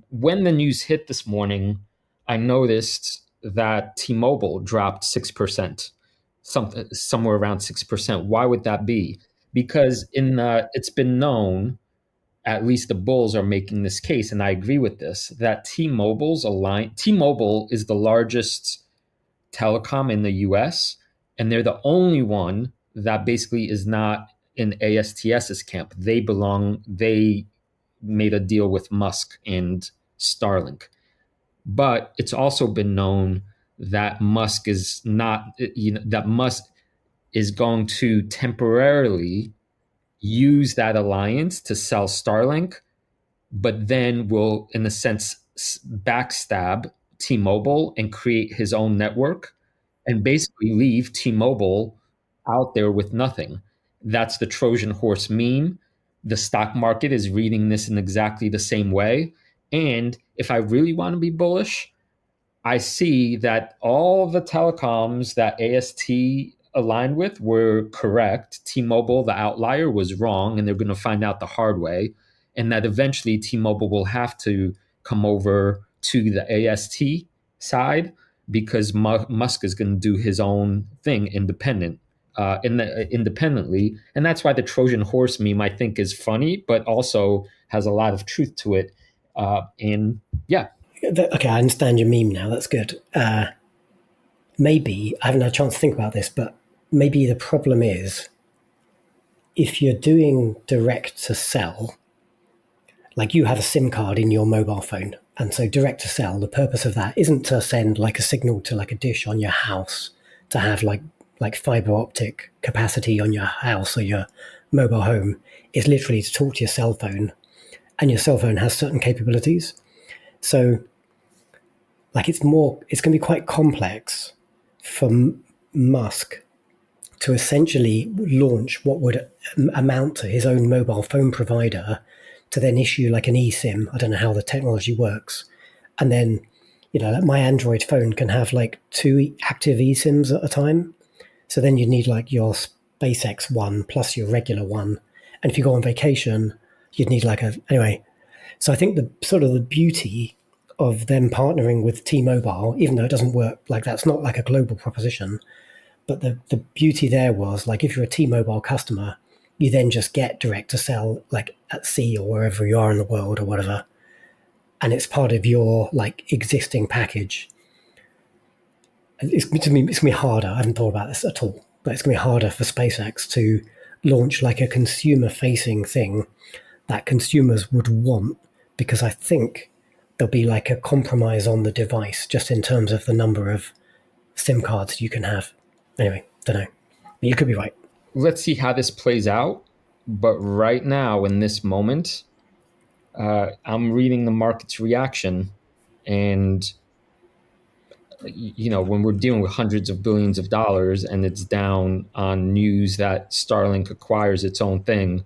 S1: When the news hit this morning, I noticed that T-Mobile dropped 6%, somewhere around 6%. Why would that be? Because it's been known, at least the bulls are making this case, and I agree with this, that T-Mobile is the largest telecom in the US, and they're the only one that basically is not in ASTS's camp. They made a deal with Musk and Starlink. But it's also been known that Musk is going to temporarily use that alliance to sell Starlink, but then will, in a sense, backstab T-Mobile and create his own network and basically leave T-Mobile out there with nothing. That's the Trojan horse meme. The stock market is reading this in exactly the same way. And if I really want to be bullish, I see that all the telecoms that AST aligned with were correct. T-Mobile, the outlier, was wrong, and they're going to find out the hard way. And that eventually T-Mobile will have to come over to the AST side because Musk is going to do his own thing independently. And that's why the Trojan horse meme, I think, is funny, but also has a lot of truth to it. And yeah.
S2: Okay, I understand your meme now. That's good. Maybe, I haven't had a chance to think about this, but maybe the problem is if you're doing direct to cell, like you have a SIM card in your mobile phone, and so direct to cell, the purpose of that isn't to send like a signal to like a dish on your house to have like fiber optic capacity on your house or your mobile home. It's literally to talk to your cell phone, and your cell phone has certain capabilities. So like it's going to be quite complex for Musk to essentially launch what would amount to his own mobile phone provider to then issue like an eSIM. I don't know how the technology works. And then, like my Android phone can have like 2 active eSIMs at a time. So then you need like your SpaceX one plus your regular one. And if you go on vacation, you'd need anyway. So I think the beauty of them partnering with T-Mobile, even though it doesn't work like that's not like a global proposition, but the beauty there was like if you're a T-Mobile customer, you then just get direct to sell like at sea or wherever you are in the world or whatever. And it's part of your like existing package. It's going to be harder. I haven't thought about this at all, but it's going to be harder for SpaceX to launch like a consumer facing thing that consumers would want, because I think there'll be like a compromise on the device just in terms of the number of SIM cards you can have. Anyway, don't know. But you could be right.
S1: Let's see how this plays out. But right now, in this moment, I'm reading the market's reaction. And, when we're dealing with hundreds of billions of dollars and it's down on news that Starlink acquires its own thing,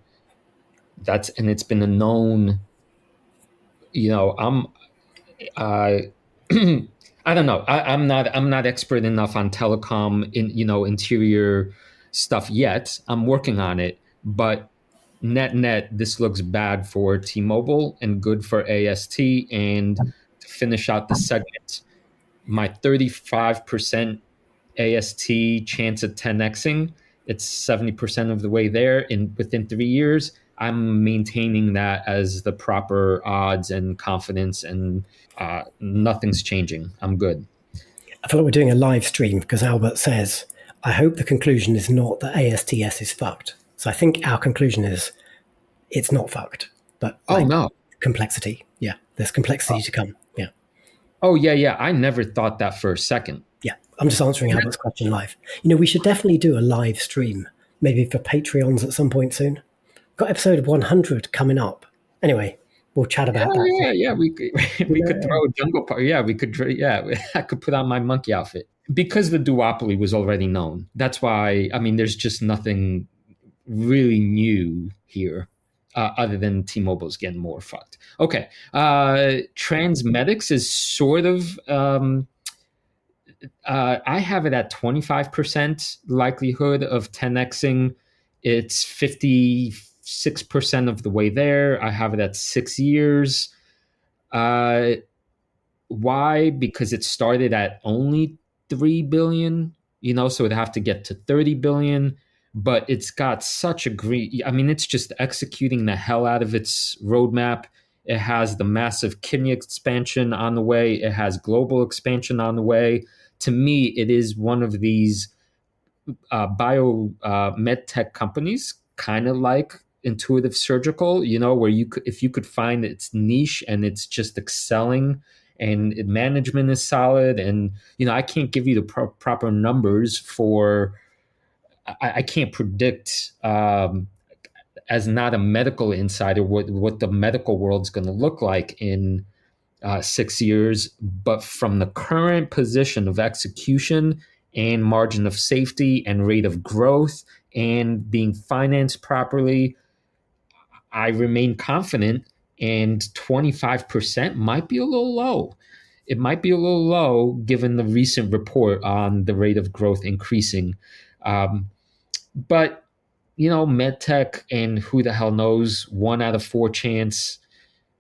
S1: and it's been a known, I don't know. I'm not expert enough on telecom interior stuff yet. I'm working on it, but net, this looks bad for T-Mobile and good for AST. And to finish out the segment, my 35% AST chance at 10xing, it's 70% of the way there within 3 years. I'm maintaining that as the proper odds and confidence, and nothing's changing. I'm good.
S2: I feel like we're doing a live stream because Albert says, I hope the conclusion is not that ASTS is fucked. So I think our conclusion is it's not fucked. But
S1: no.
S2: Complexity. Yeah, there's complexity to come. Yeah.
S1: Oh, yeah. I never thought that for a second.
S2: Yeah, I'm just answering Albert's question live. We should definitely do a live stream, maybe for Patreons at some point soon. Got episode 100 coming up. Anyway, we'll chat about that.
S1: Yeah. We could throw a jungle party. Yeah, we could. Yeah, I could put on my monkey outfit because the duopoly was already known. That's why. I mean, there's just nothing really new here, other than T-Mobile's getting more fucked. Okay, TransMedics is sort of. I have it at 25% likelihood of 10xing. It's 56% of the way there. I have it at 6 years. Why? Because it started at only 3 billion, so it'd have to get to 30 billion. But it's got such a great, it's just executing the hell out of its roadmap. It has the massive kidney expansion on the way. It has global expansion on the way. To me, it is one of these med tech companies, kind of like Intuitive Surgical, where if you could find its niche and it's just excelling and management is solid. And, I can't give you the proper numbers for, I can't predict as not a medical insider what the medical world's going to look like in 6 years. But from the current position of execution and margin of safety and rate of growth and being financed properly, I remain confident. And 25% might be a little low. It might be a little low given the recent report on the rate of growth increasing. But, medtech and who the hell knows, 1 out of 4 chance.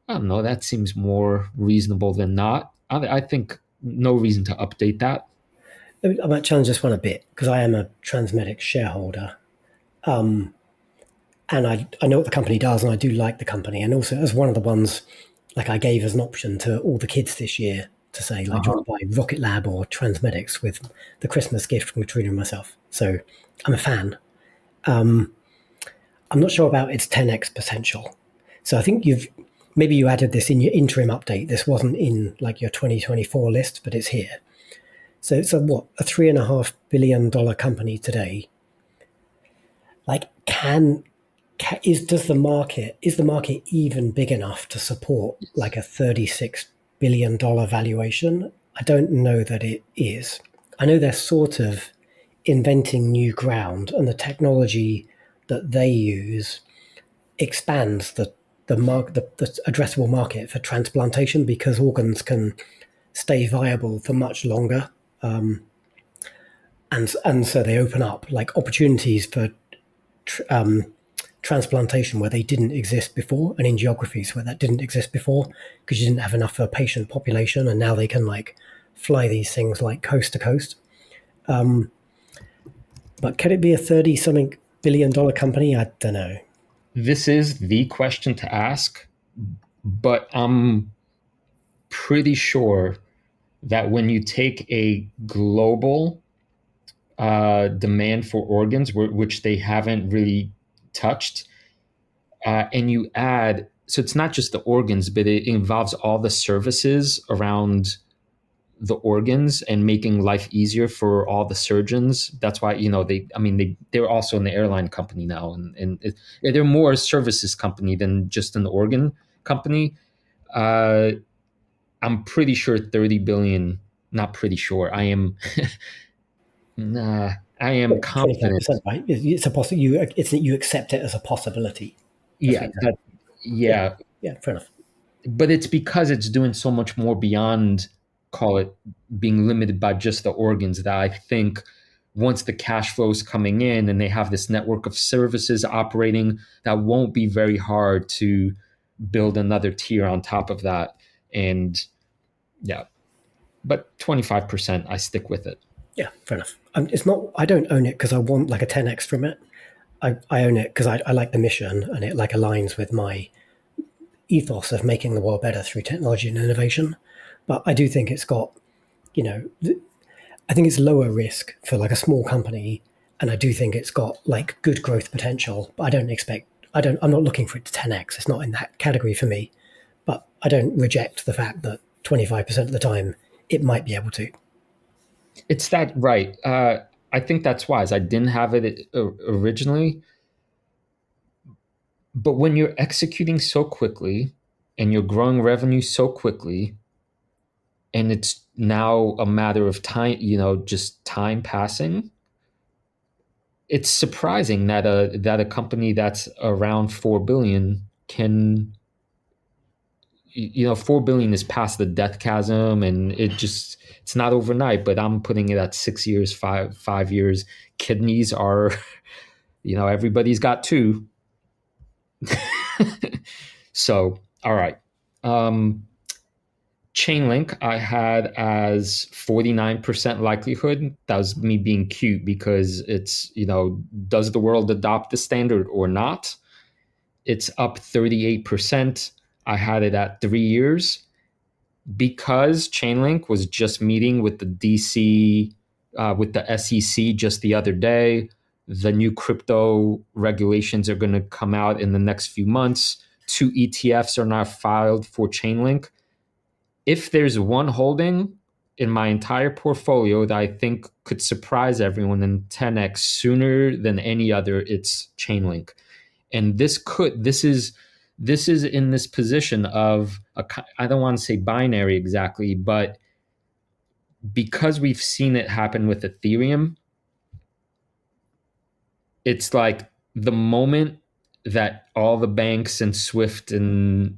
S1: I don't know. That seems more reasonable than not. I think no reason to update that.
S2: I might challenge this one a bit because I am a TransMedics shareholder. And I know what the company does, and I do like the company. And also, as one of the ones, like I gave as an option to all the kids this year to say, like, do you want to buy Rocket Lab or TransMedics with the Christmas gift from Katrina and myself? So I'm a fan. I'm not sure about its 10x potential. So I think maybe you added this in your interim update. This wasn't in like your 2024 list, but it's here. So it's a $3.5 billion company today. Like, is the market even big enough to support like a $36 billion valuation? I don't know that it is. I know they're sort of inventing new ground, and the technology that they use expands the addressable market for transplantation, because organs can stay viable for much longer, and so they open up like opportunities for transplantation where they didn't exist before, and in geographies where that didn't exist before, because you didn't have enough for a patient population, and now they can like fly these things like coast to coast. But can it be a 30-something billion dollar company? I don't know.
S1: This is the question to ask, but I'm pretty sure that when you take a global demand for organs, which they haven't really touched, and you add, so it's not just the organs, but it involves all the services around the organs and making life easier for all the surgeons. That's why, they're also in the airline company now, and they're more a services company than just an organ company. I'm pretty sure 30 billion, not pretty sure. I am confident.
S2: 25%, right? It's a possibility. It's that you accept it as a possibility.
S1: Yeah,
S2: yeah, fair enough.
S1: But it's because it's doing so much more beyond, call it, being limited by just the organs, that I think once the cash flow is coming in and they have this network of services operating, that won't be very hard to build another tier on top of that. And yeah, but 25%, I stick with it.
S2: Yeah, fair enough. It's not. I don't own it because I want like a 10x from it. I own it because I like the mission, and it like aligns with my ethos of making the world better through technology and innovation. But I do think it's got, I think it's lower risk for like a small company, and I do think it's got like good growth potential. But I'm not looking for it to 10x. It's not in that category for me. But I don't reject the fact that 25% of the time it might be able to.
S1: It's that, right. I think that's wise. I didn't have it originally. But when you're executing so quickly and you're growing revenue so quickly, and it's now a matter of time, just time passing, it's surprising that a company that's around 4 billion can, 4 billion is past the death chasm, and it's not overnight, but I'm putting it at 6 years, 5 years. Kidneys are, everybody's got two. So, all right. Chainlink, I had as 49% likelihood. That was me being cute because it's, does the world adopt the standard or not? It's up 38%. I had it at 3 years because Chainlink was just meeting with the DC, with the SEC just the other day. The new crypto regulations are going to come out in the next few months. 2 ETFs are now filed for Chainlink. If there's one holding in my entire portfolio that I think could surprise everyone in 10x sooner than any other, it's Chainlink. And this is in this position of I don't want to say binary exactly, but because we've seen it happen with Ethereum, it's like the moment that all the banks and Swift and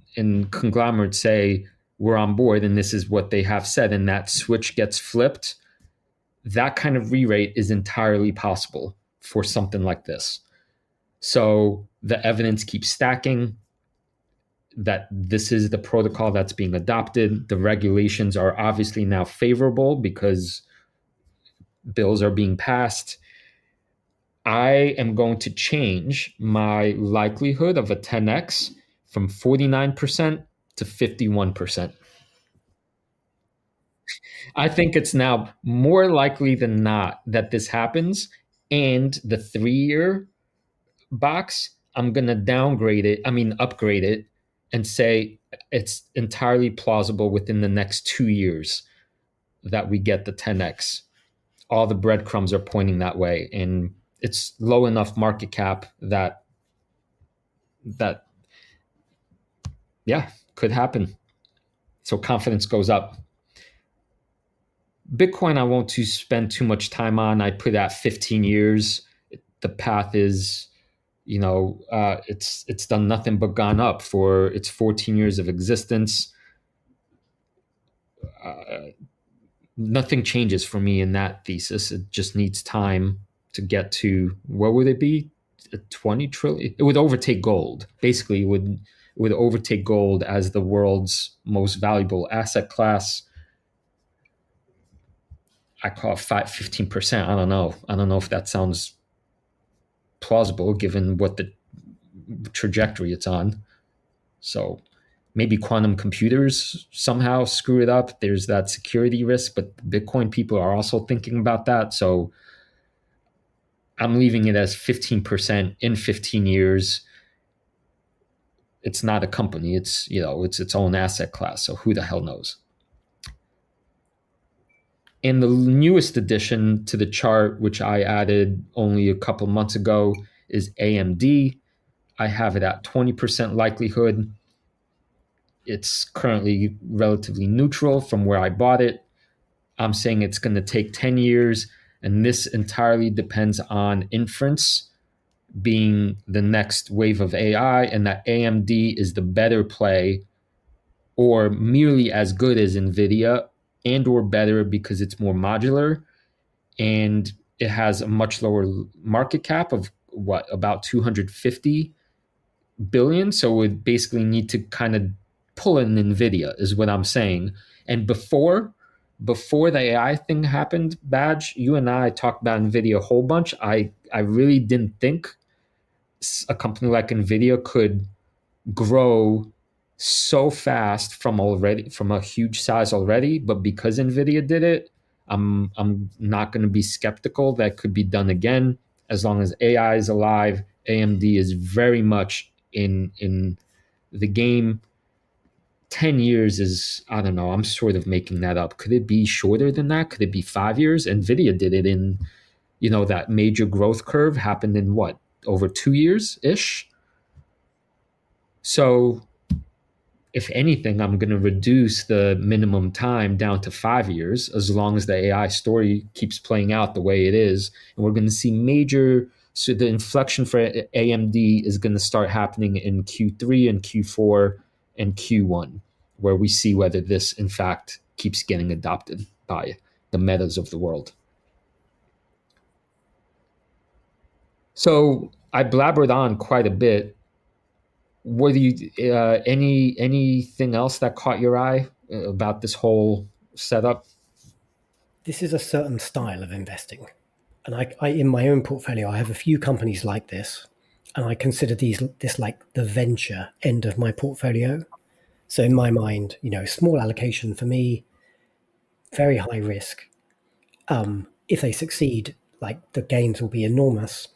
S1: conglomerates say we're on board, and this is what they have said, and that switch gets flipped, that kind of re-rate is entirely possible for something like this. So the evidence keeps stacking that this is the protocol that's being adopted. The regulations are obviously now favorable because bills are being passed. I am going to change my likelihood of a 10x from 49% to 51%. I think it's now more likely than not that this happens. And the 3-year box, I'm going to upgrade it and say it's entirely plausible within the next 2 years that we get the 10x. All the breadcrumbs are pointing that way. And it's low enough market cap that yeah, could happen. So confidence goes up. Bitcoin, I won't spend too much time on. I put at 15 years. The path is, it's done nothing but gone up for its 14 years of existence. Nothing changes for me in that thesis. It just needs time to get to, what would it be? 20 trillion. It would overtake gold. Basically, it would overtake gold as the world's most valuable asset class. I call it 15%. I don't know. I don't know if that sounds plausible given what the trajectory it's on. So maybe quantum computers somehow screw it up. There's that security risk, but Bitcoin people are also thinking about that. So I'm leaving it as 15% in 15 years. It's not a company. It's its own asset class. So who the hell knows? And the newest addition to the chart, which I added only a couple months ago, is AMD. I have it at 20% likelihood. It's currently relatively neutral from where I bought it. I'm saying it's going to take 10 years, and this entirely depends on Inference being the next wave of AI, and that AMD is the better play, or merely as good as NVIDIA, and or better because it's more modular, and it has a much lower market cap of about 250 billion. So we basically need to kind of pull in NVIDIA is what I'm saying. And before the AI thing happened, Badge, you and I talked about NVIDIA a whole bunch. I really didn't think a company like NVIDIA could grow so fast from a huge size already, but because NVIDIA did it, I'm not going to be skeptical that could be done again. As long as AI is alive, AMD is very much in the game. 10 years is, I don't know, I'm sort of making that up. Could it be shorter than that? Could it be 5 years? NVIDIA did it in, that major growth curve happened in what, over 2 years ish? So if anything, I'm going to reduce the minimum time down to 5 years, as long as the AI story keeps playing out the way it is. And we're going to see so the inflection for AMD is going to start happening in Q3 and Q4 and Q1, where we see whether this, in fact, keeps getting adopted by the metas of the world. So I blabbered on quite a bit. What do you anything else that caught your eye about this whole setup?
S2: This is a certain style of investing. And I in my own portfolio, I have a few companies like this, and I consider this like the venture end of my portfolio. So in my mind, small allocation for me, very high risk. If they succeed, like the gains will be enormous.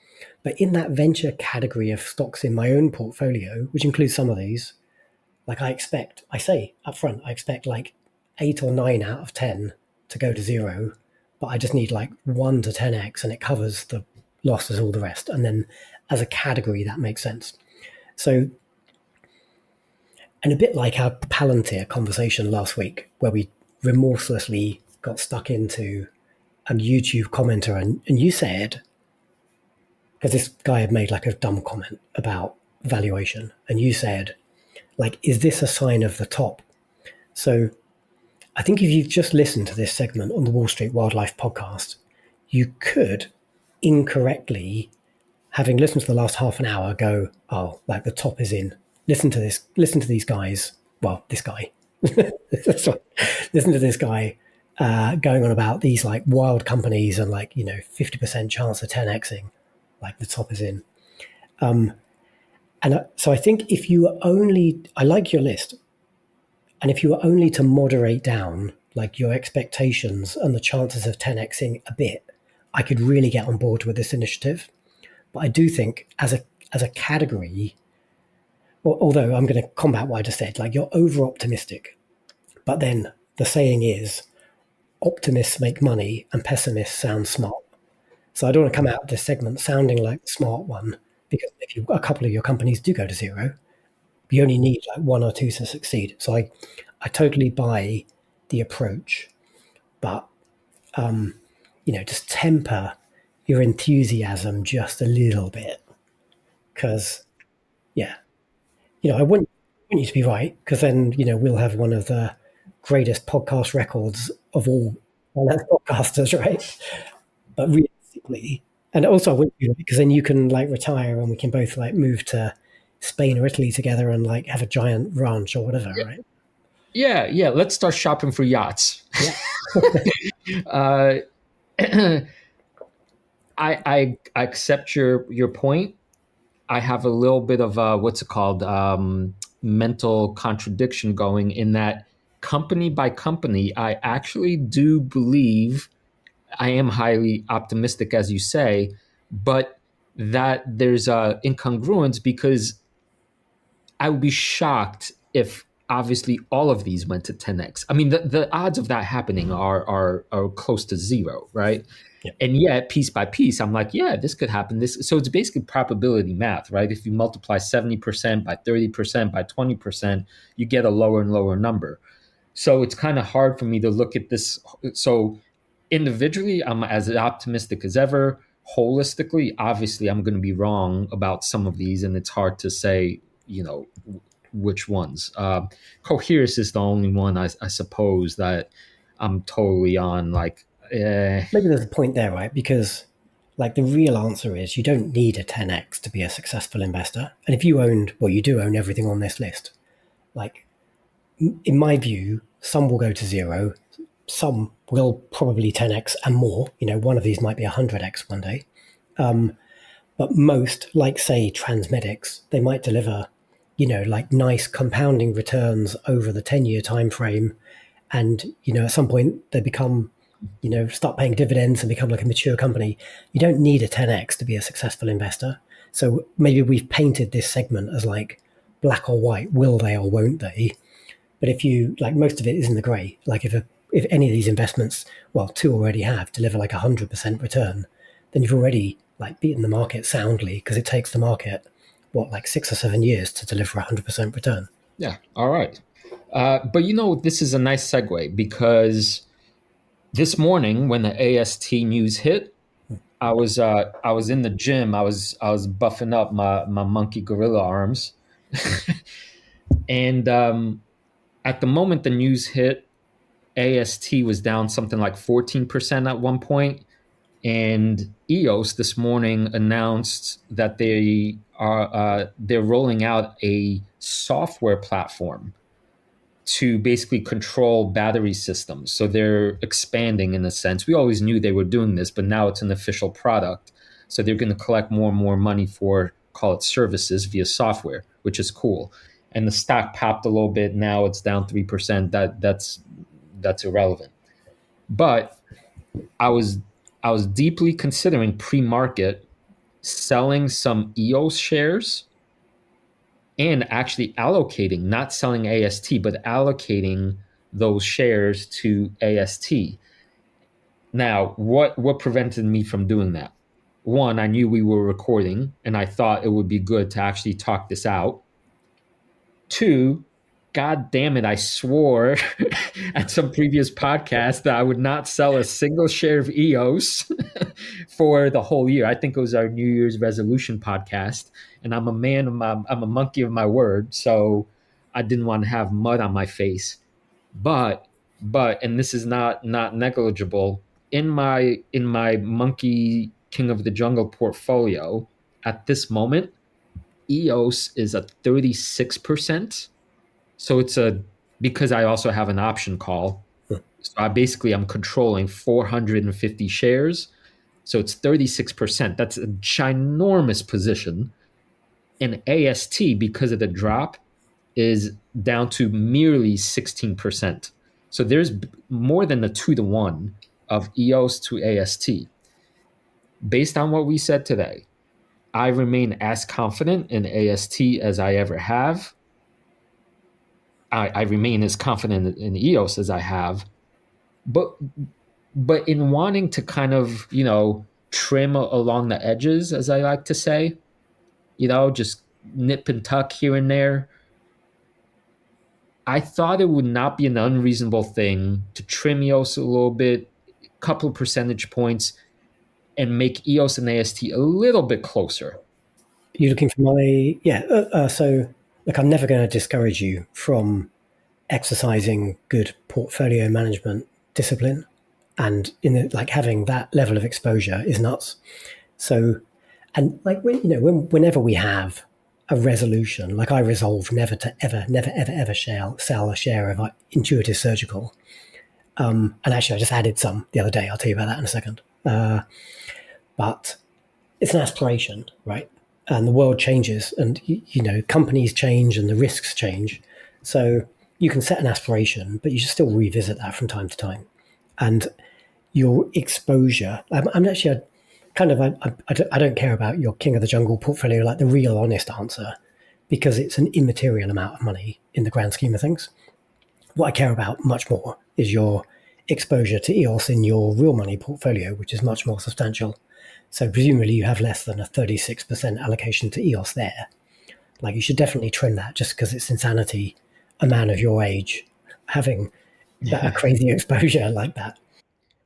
S2: But in that venture category of stocks in my own portfolio, which includes some of these, like I say up front, I expect like 8 or 9 out of 10 to go to zero, but I just need like 1 to 10x and it covers the losses, all the rest. And then as a category, that makes sense. So, and a bit like our Palantir conversation last week, where we remorselessly got stuck into a YouTube commenter, and you said, because this guy had made like a dumb comment about valuation, and you said, like, is this a sign of the top? So I think if you've just listened to this segment on the Wall Street Wildlife podcast, you could incorrectly, having listened to the last half an hour, go, oh, like the top is in. Listen to these guys. Well, this guy. Listen to this guy going on about these like wild companies and like, 50% chance of 10xing, like the top is in. So I think if you were I like your list, and if you were only to moderate down like your expectations and the chances of 10xing a bit, I could really get on board with this initiative. But I do think as a category, although I'm going to combat what I just said, like you're over optimistic. But then the saying is, optimists make money and pessimists sound smart. So I don't want to come out of this segment sounding like the smart one, because if a couple of your companies do go to zero, you only need like 1 or 2 to succeed. So I totally buy the approach, but just temper your enthusiasm just a little bit. Because, yeah, I want you to be right, because then, we'll have one of the greatest podcast records of all finance podcasters, right? But realistically, and also I wouldn't be right, because then you can retire and we can both move to Spain or Italy together and have a giant ranch or whatever, right?
S1: Yeah. Let's start shopping for yachts.
S2: Yeah.
S1: I accept your point. I have a little bit of what's it called, mental contradiction going, in that company by company, I actually do believe I am highly optimistic, as you say, but that there's incongruence, because I would be shocked if obviously all of these went to 10x. I mean, the odds of that happening are close to zero, right?
S2: Yeah.
S1: And yet, piece by piece, I'm like, yeah, this could happen. So it's basically probability math, right? If you multiply 70% by 30% by 20%, you get a lower and lower number. So it's kind of hard for me to look at this. So individually, I'm as optimistic as ever. Holistically, obviously, I'm going to be wrong about some of these, and it's hard to say, which ones. Coherus is the only one, I suppose, that I'm totally on.
S2: Maybe there's a point there, right? Because the real answer is you don't need a 10x to be a successful investor. And if you you do own everything on this list. In my view, some will go to zero, some will probably 10x and more. One of these might be 100x one day. But most, say TransMedics, they might deliver, nice compounding returns over the 10-year time frame. And, at some point they become, start paying dividends and become a mature company. You don't need a 10x to be a successful investor. So maybe we've painted this segment as black or white, will they or won't they? But if you most of it is in the gray. If any of these investments, well, two already have, deliver 100% return, then you've already beaten the market soundly, because it takes the market 6 or 7 years to deliver 100% return.
S1: Yeah. All right. But this is a nice segue, because this morning when the AST news hit, I was in the gym. I was buffing up my monkey gorilla arms, and at the moment the news hit, AST was down something like 14% at one point, and EOS this morning announced that they're rolling out a software platform to basically control battery systems. So they're expanding, in a sense. We always knew they were doing this, but now it's an official product. So they're going to collect more and more money for, call it, services via software, which is cool. And the stock popped a little bit. Now it's down 3%. That's irrelevant. But I was deeply considering pre-market selling some EOS shares and actually allocating, not selling AST, but allocating those shares to AST. Now, what prevented me from doing that? One, I knew we were recording, and I thought it would be good to actually talk this out. Two, God damn it, I swore at some previous podcast that I would not sell a single share of EOS for the whole year. I think it was our New Year's resolution podcast. And I'm a monkey of my word. So I didn't want to have mud on my face. But, and this is not negligible, in my monkey king of the jungle portfolio at this moment, EOS is at 36%. So it's because I also have an option call. So I'm controlling 450 shares. So it's 36%. That's a ginormous position. And AST, because of the drop, is down to merely 16%. So there's more than a 2-to-1 of EOS to AST. Based on what we said today, I remain as confident in AST as I ever have. I remain as confident in EOS as I have, but in wanting to kind of trim along the edges, as I like to say, just nip and tuck here and there, I thought it would not be an unreasonable thing to trim EOS a little bit, couple of percentage points and make EOS and AST a little bit closer.
S2: You're looking for my so look, I'm never going to discourage you from exercising good portfolio management discipline, and having that level of exposure is nuts. So, and whenever we have a resolution, like I resolved never to ever sell a share of Intuitive Surgical, and actually I just added some the other day. I'll tell you about that in a second. But it's an aspiration, right? And the world changes, and companies change, and the risks change. So you can set an aspiration, but you should still revisit that from time to time. And your exposure, I'm actually I don't care about your King of the Jungle portfolio, like the real honest answer, because it's an immaterial amount of money in the grand scheme of things. What I care about much more is your exposure to EOS in your real money portfolio, which is much more substantial. So presumably you have less than a 36% allocation to EOS there. Like, you should definitely trim that, just because it's insanity a man of your age having a crazy exposure like that.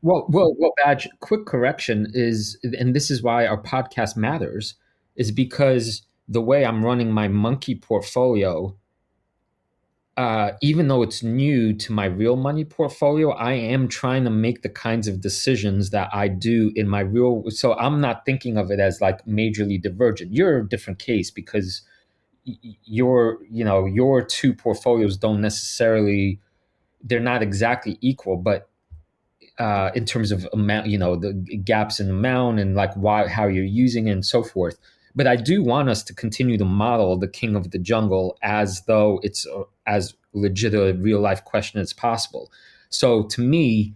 S1: Well, Badge, quick correction is, and this is why our podcast matters, is because the way I'm running my monkey portfolio, even though it's new to my real money portfolio, I am trying to make the kinds of decisions that I do in my real. So I'm not thinking of it as like majorly divergent. You're a different case because your two portfolios don't necessarily, they're not exactly equal, but in terms of amount, the gaps in amount and like how you're using it and so forth. But I do want us to continue to model the King of the Jungle as though it's as legit a real life question as possible. So to me,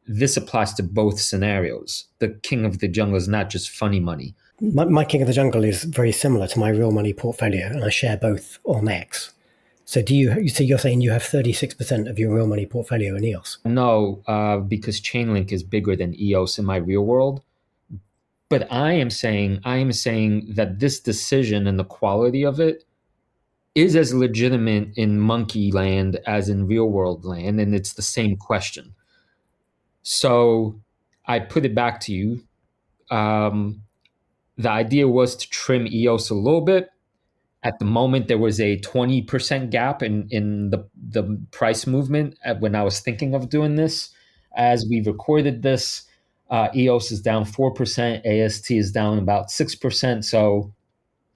S1: this applies to both scenarios. The King of the Jungle is not just funny money.
S2: My King of the Jungle is very similar to my real money portfolio, and I share both on X. So you're saying you have 36% of your real money portfolio in EOS?
S1: No, because Chainlink is bigger than EOS in my real world. But I am saying that this decision and the quality of it is as legitimate in monkey land as in real world land, and it's the same question. So I put it back to you. The idea was to trim EOS a little bit. At the moment, there was a 20% gap in the price movement when I was thinking of doing this. As we recorded this, EOS is down 4%, AST is down about 6%. So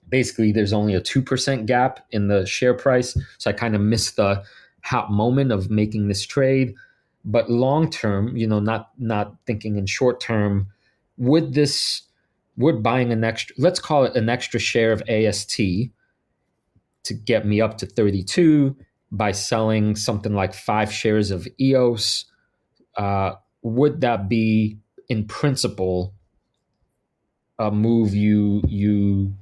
S1: basically, there's only a 2% gap in the share price. So I kind of missed the hot moment of making this trade. But long term, not thinking in short term, would buying an extra, let's call it an extra share of AST to get me up to 32 by selling something like 5 shares of EOS, would that be in principle a move you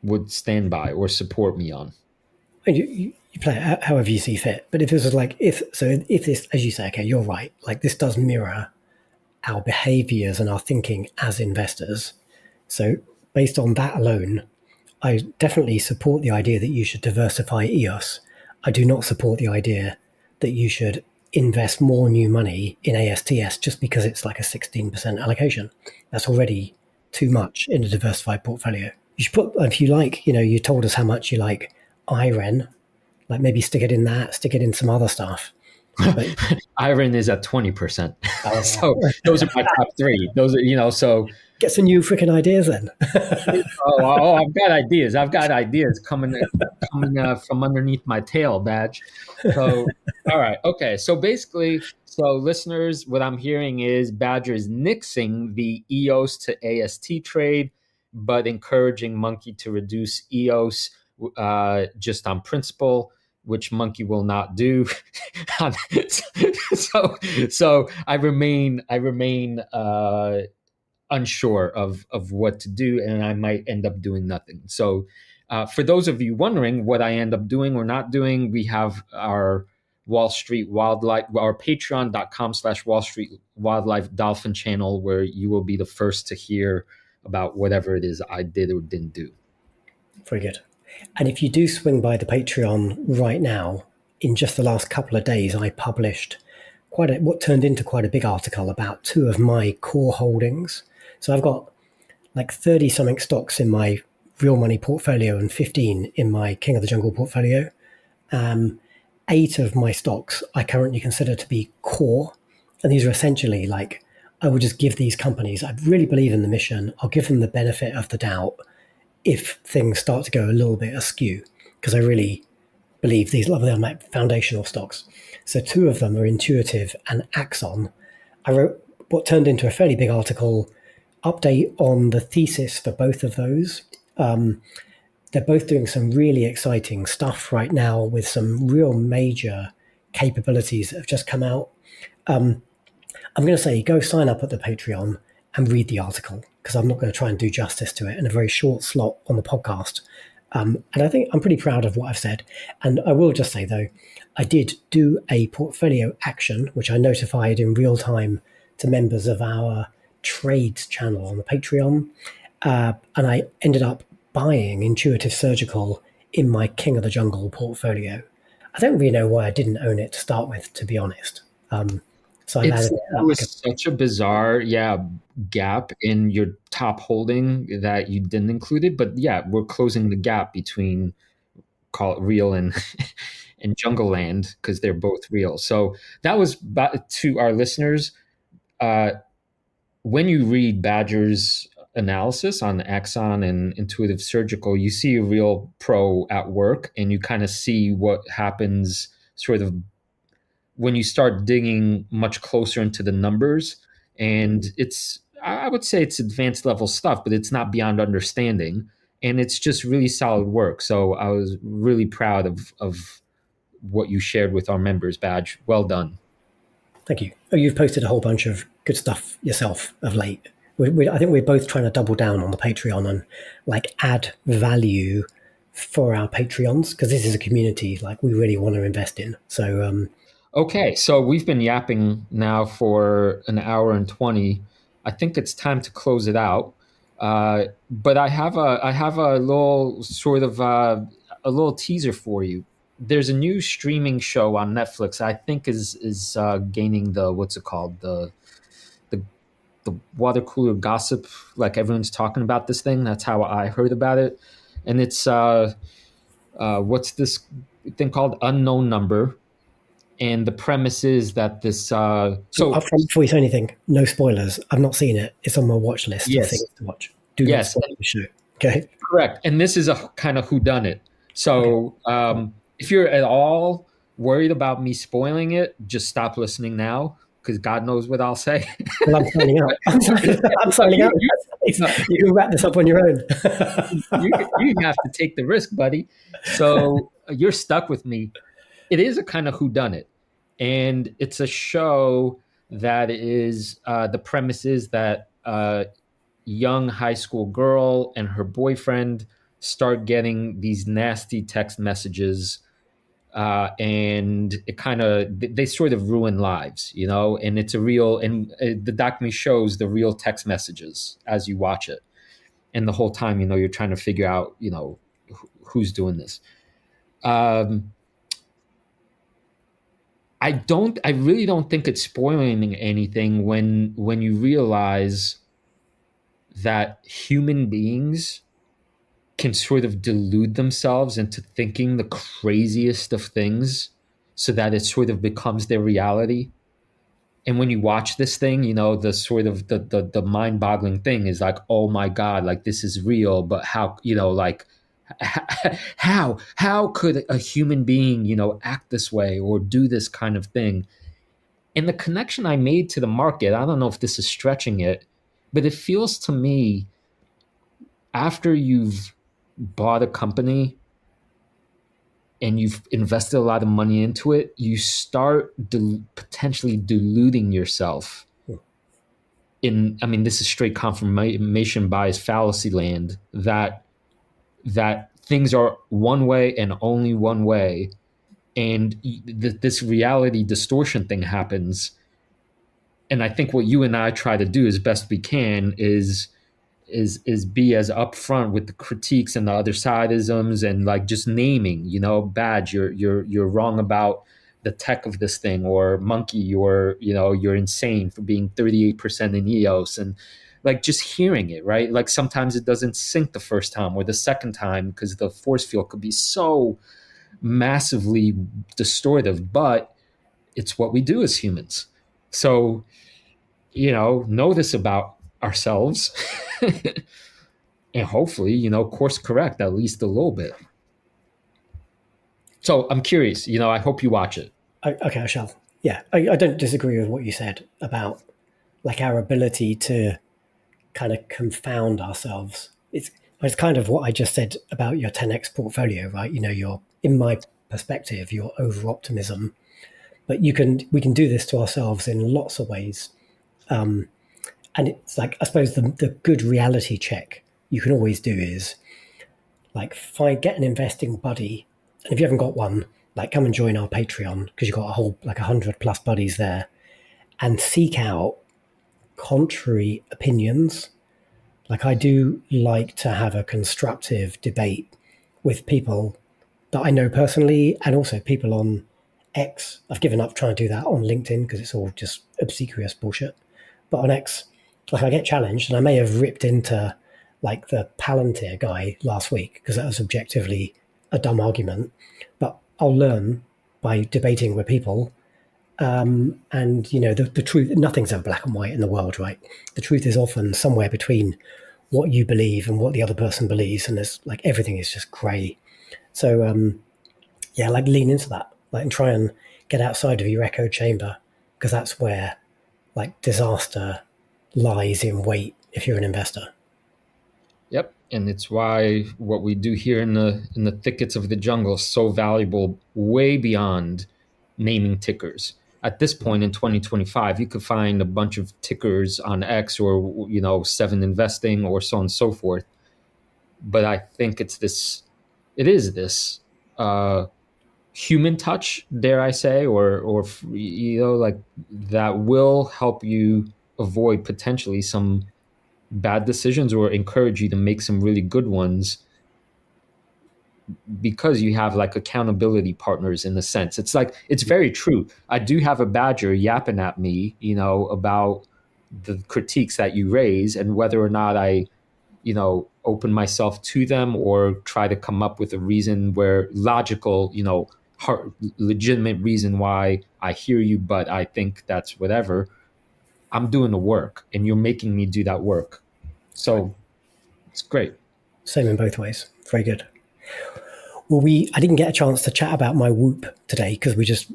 S1: would stand by or support me on?
S2: You play it however you see fit. But if this is if this, as you say, okay, you're right, like this does mirror our behaviors and our thinking as investors. So based on that alone, I definitely support the idea that you should diversify EOS. I do not support the idea that you should invest more new money in ASTS just because it's like a 16% allocation. That's already too much in a diversified portfolio. You should put, if you like, you told us how much you like IREN, like maybe stick it in that, stick it in some other stuff. But
S1: IREN is at 20%. So those are my top 3. Those are, so
S2: get some new freaking ideas then.
S1: I've got ideas coming from underneath my tail, Badge. So, all right. Okay. So basically, listeners, what I'm hearing is Badger is nixing the EOS to AST trade, but encouraging Monkey to reduce EOS just on principle, which Monkey will not do. So I remain unsure of what to do, and I might end up doing nothing. So for those of you wondering what I end up doing or not doing, we have our Wall Street Wildlife, our patreon.com/Wall Street Wildlife Dolphin channel, where you will be the first to hear about whatever it is I did or didn't do.
S2: Very good. And if you do swing by the Patreon right now, in just the last couple of days, I published what turned into quite a big article about two of my core holdings. So I've got like 30 something stocks in my real money portfolio and 15 in my King of the Jungle portfolio. 8 of my stocks I currently consider to be core. And these are essentially like, I would just give these companies, I really believe in the mission. I'll give them the benefit of the doubt if things start to go a little bit askew, because I really believe these are my foundational stocks. So 2 of them are Intuitive and Axon. I wrote what turned into a fairly big article, update on the thesis for both of those. They're both doing some really exciting stuff right now with some real major capabilities that have just come out. I'm going to say go sign up at the Patreon and read the article, because I'm not going to try and do justice to it in a very short slot on the podcast. And I think I'm pretty proud of what I've said. And I will just say, though, I did do a portfolio action, which I notified in real time to members of our trades channel on the Patreon. And I ended up buying Intuitive Surgical in my King of the Jungle portfolio. I don't really know why I didn't own it to start with, to be honest. So I added
S1: It was such a bizarre, gap in your top holding that you didn't include it. But yeah, we're closing the gap between, call it real and and Jungle Land, because they're both real. So that was to our listeners. When you read Badger's analysis on Axon and Intuitive Surgical, you see a real pro at work, and you kind of see what happens sort of when you start digging much closer into the numbers. And I would say it's advanced level stuff, but it's not beyond understanding. And it's just really solid work. So I was really proud of what you shared with our members, Badge. Well done.
S2: Thank you. Oh, you've posted a whole bunch of good stuff yourself of late. I think we're both trying to double down on the Patreon and like add value for our Patreons, because this is a community like we really want to invest in. So
S1: okay, so we've been yapping now for an hour and 20. I think it's time to close it out. But I have a little sort of a little teaser for you. There's a new streaming show on Netflix. I think is gaining the, what's it called, the water cooler gossip. Like everyone's talking about this thing. That's how I heard about it. And it's what's this thing called? Unknown Number. And the premise is that this. So
S2: upfront, before you say anything, no spoilers. I've not seen it. It's on my watch list of things to watch. Do not spoil the show. Okay.
S1: Correct. And this is a kind of whodunit. So if you're at all worried about me spoiling it, just stop listening now, because God knows what I'll say.
S2: Well, I'm signing out. I'm signing out. You can wrap this up on your own.
S1: you have to take the risk, buddy. So you're stuck with me. It is a kind of whodunit. And it's a show that is, the premise is that a young high school girl and her boyfriend start getting these nasty text messages, and it kind of, they sort of ruin lives, and it's a real, and the documentary shows the real text messages as you watch it. And the whole time, you're trying to figure out, who's doing this. I really don't think it's spoiling anything when you realize that human beings can sort of delude themselves into thinking the craziest of things so that it sort of becomes their reality. And when you watch this thing, the sort of the mind-boggling thing is like, oh my God, like this is real, but how, like how could a human being, act this way or do this kind of thing? And the connection I made to the market, I don't know if this is stretching it, but it feels to me, after you've bought a company and you've invested a lot of money into it, you start potentially deluding yourself this is straight confirmation bias fallacy land, that things are one way and only one way. And this reality distortion thing happens. And I think what you and I try to do as best we can is be as upfront with the critiques and the other side isms, and like just naming, Badge, you're wrong about the tech of this thing, or monkey, you're insane for being 38% in EOS, and like just hearing it, right? Like sometimes it doesn't sink the first time or the second time because the force field could be so massively distortive, but it's what we do as humans. So, know this about ourselves and hopefully, course correct at least a little bit. So I'm curious, I hope you watch it.
S2: Okay, I shall. Yeah, I don't disagree with what you said about like our ability to kind of confound ourselves. It's kind of what I just said about your 10x portfolio, right? You're, in my perspective, your over optimism, but we can do this to ourselves in lots of ways. And it's like, I suppose the good reality check you can always do is like get an investing buddy. And if you haven't got one, like come and join our Patreon, because you've got a whole like 100+ buddies there, and seek out contrary opinions. Like I do like to have a constructive debate with people that I know personally, and also people on X. I've given up trying to do that on LinkedIn because it's all just obsequious bullshit. But on X, like I get challenged, and I may have ripped into like the Palantir guy last week because that was objectively a dumb argument. But I'll learn by debating with people. And the truth, nothing's ever black and white in the world, right? The truth is often somewhere between what you believe and what the other person believes, and there's like everything is just grey. So like lean into that, like, and try and get outside of your echo chamber, because that's where like disaster lies in wait if you're an investor.
S1: Yep, and it's why what we do here in the thickets of the jungle is so valuable, way beyond naming tickers. At this point in 2025, you could find a bunch of tickers on X or 7 Investing or so on and so forth. But I think it is this human touch, dare I say, or like that will help you avoid potentially some bad decisions or encourage you to make some really good ones, because you have like accountability partners in a sense. It's like, it's very true. I do have a badger yapping at me, about the critiques that you raise and whether or not I, open myself to them or try to come up with a reason where logical, legitimate reason why I hear you, but I think that's whatever. I'm doing the work and you're making me do that work. So it's great.
S2: Same in both ways. Very good. Well, I didn't get a chance to chat about my Whoop today because we just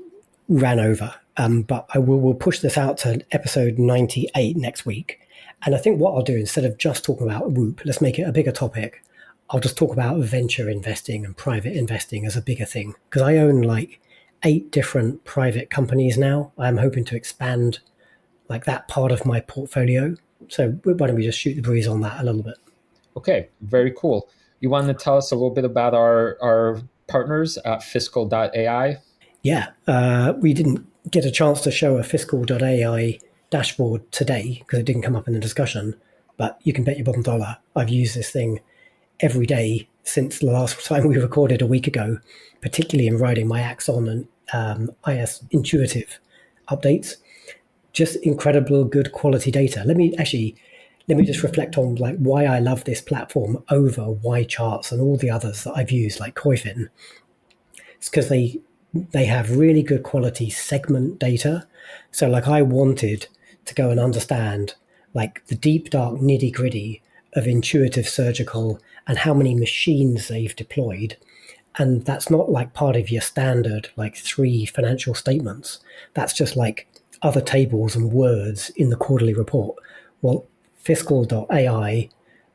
S2: ran over. But we'll push this out to episode 98 next week. And I think what I'll do, instead of just talking about Whoop, let's make it a bigger topic. I'll just talk about venture investing and private investing as a bigger thing, because I own like 8 different private companies now. I'm hoping to expand like that part of my portfolio. So why don't we just shoot the breeze on that a little bit?
S1: Okay, very cool. You want to tell us a little bit about our partners at fiscal.ai?
S2: Yeah, we didn't get a chance to show a fiscal.ai dashboard today because it didn't come up in the discussion, but you can bet your bottom dollar I've used this thing every day since the last time we recorded a week ago, particularly in writing my Axon and IS intuitive updates. Just incredible good quality data. Let me just reflect on like why I love this platform over Y charts and all the others that I've used, like Koifin. It's because they have really good quality segment data. So like I wanted to go and understand like the deep, dark nitty gritty of intuitive surgical and how many machines they've deployed. And that's not like part of your standard like 3 financial statements. That's just like other tables and words in the quarterly report. Well, fiscal.ai,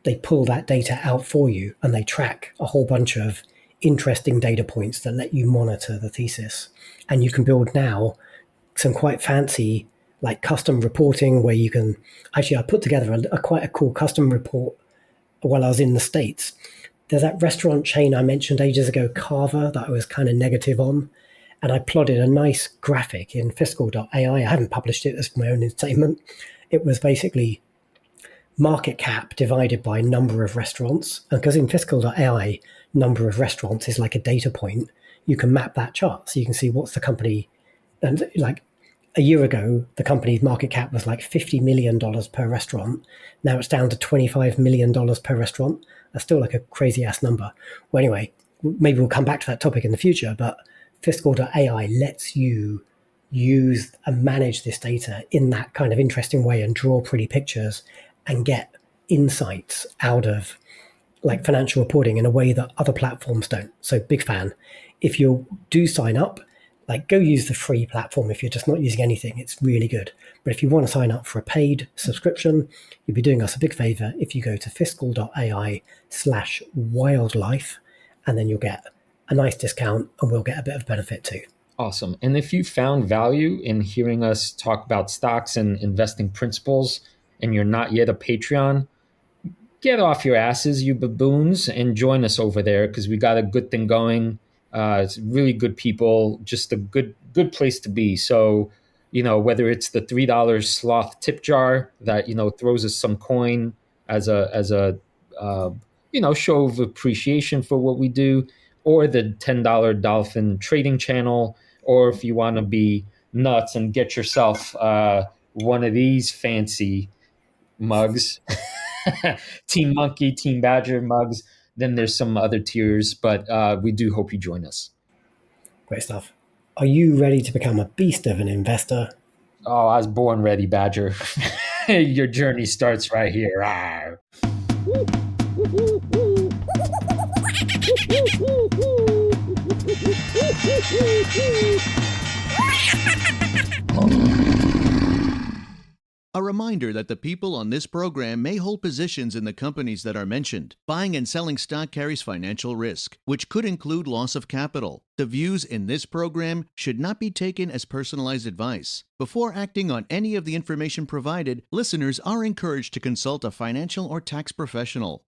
S2: they pull that data out for you and they track a whole bunch of interesting data points that let you monitor the thesis. And you can build now some quite fancy like custom reporting where you can actually, I put together quite a cool custom report while I was in the States. There's that restaurant chain I mentioned ages ago, Carver, that I was kind of negative on. And I plotted a nice graphic in fiscal.ai. I haven't published it as my own entertainment. It was basically market cap divided by number of restaurants. And because in fiscal.ai, number of restaurants is like a data point, you can map that chart. So you can see what's the company And like a year ago, the company's market cap was like $50 million per restaurant. Now it's down to $25 million per restaurant. That's still like a crazy ass number. Well, anyway, maybe we'll come back to that topic in the future, but fiscal.ai lets you use and manage this data in that kind of interesting way and draw pretty pictures and get insights out of like financial reporting in a way that other platforms don't. So big fan. If you do sign up, like go use the free platform if you're just not using anything. It's really good. But if you want to sign up for a paid subscription, you'll be doing us a big favor if you go to fiscal.ai/wildlife, and then you'll get a nice discount and we'll get a bit of benefit too.
S1: Awesome. And if you found value in hearing us talk about stocks and investing principles and you're not yet a Patreon, get off your asses, you baboons, and join us over there because we got a good thing going. It's really good people, just a good place to be. So, whether it's the $3 sloth tip jar that, throws us some coin as a show of appreciation for what we do, or the $10 dolphin trading channel, or if you want to be nuts and get yourself one of these fancy mugs, Team Monkey, Team Badger mugs, then there's some other tiers, but we do hope you join us.
S2: Great stuff. Are you ready to become a beast of an investor?
S1: Oh, I was born ready, Badger. Your journey starts right here. Rawr.
S4: A reminder that the people on this program may hold positions in the companies that are mentioned. Buying and selling stock carries financial risk, which could include loss of capital. The views in this program should not be taken as personalized advice. Before acting on any of the information provided, listeners are encouraged to consult a financial or tax professional.